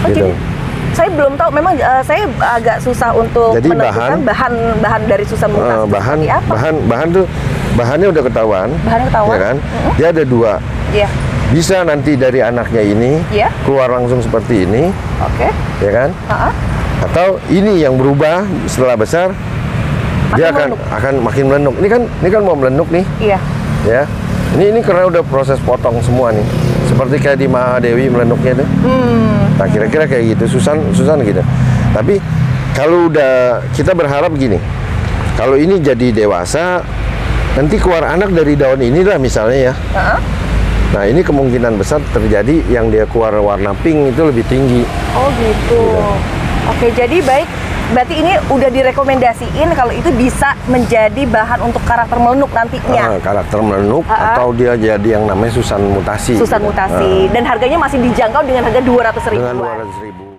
Oh, gitu. Jadi saya belum tahu, memang saya agak susah untuk jadi menentukan bahan dari Susan mutasi seperti apa. Bahannya udah ketahuan. Ya kan? Dia ada 2. Iya. Bisa nanti dari anaknya ini keluar langsung seperti ini. Oke. Ya kan? Atau ini yang berubah setelah besar, dia akan makin melenuk. Ini kan mau melenuk nih. Iya. Ya. Ini karena udah proses potong semua nih. Seperti kayak di Mahadewi melenuknya itu. Nah, kira-kira kayak gitu, Susan gitu. Tapi kalau udah, kita berharap gini, kalau ini jadi dewasa, nanti keluar anak dari daun inilah misalnya ya. Nah, ini kemungkinan besar terjadi yang dia keluar warna pink itu lebih tinggi. Oh gitu. Oke, jadi baik. Berarti ini udah direkomendasiin kalau itu bisa menjadi bahan untuk karakter melenuk nantinya. Karakter melenuk atau dia jadi yang namanya Susan mutasi. Dan harganya masih dijangkau dengan harga 200.000. Dengan 200.000.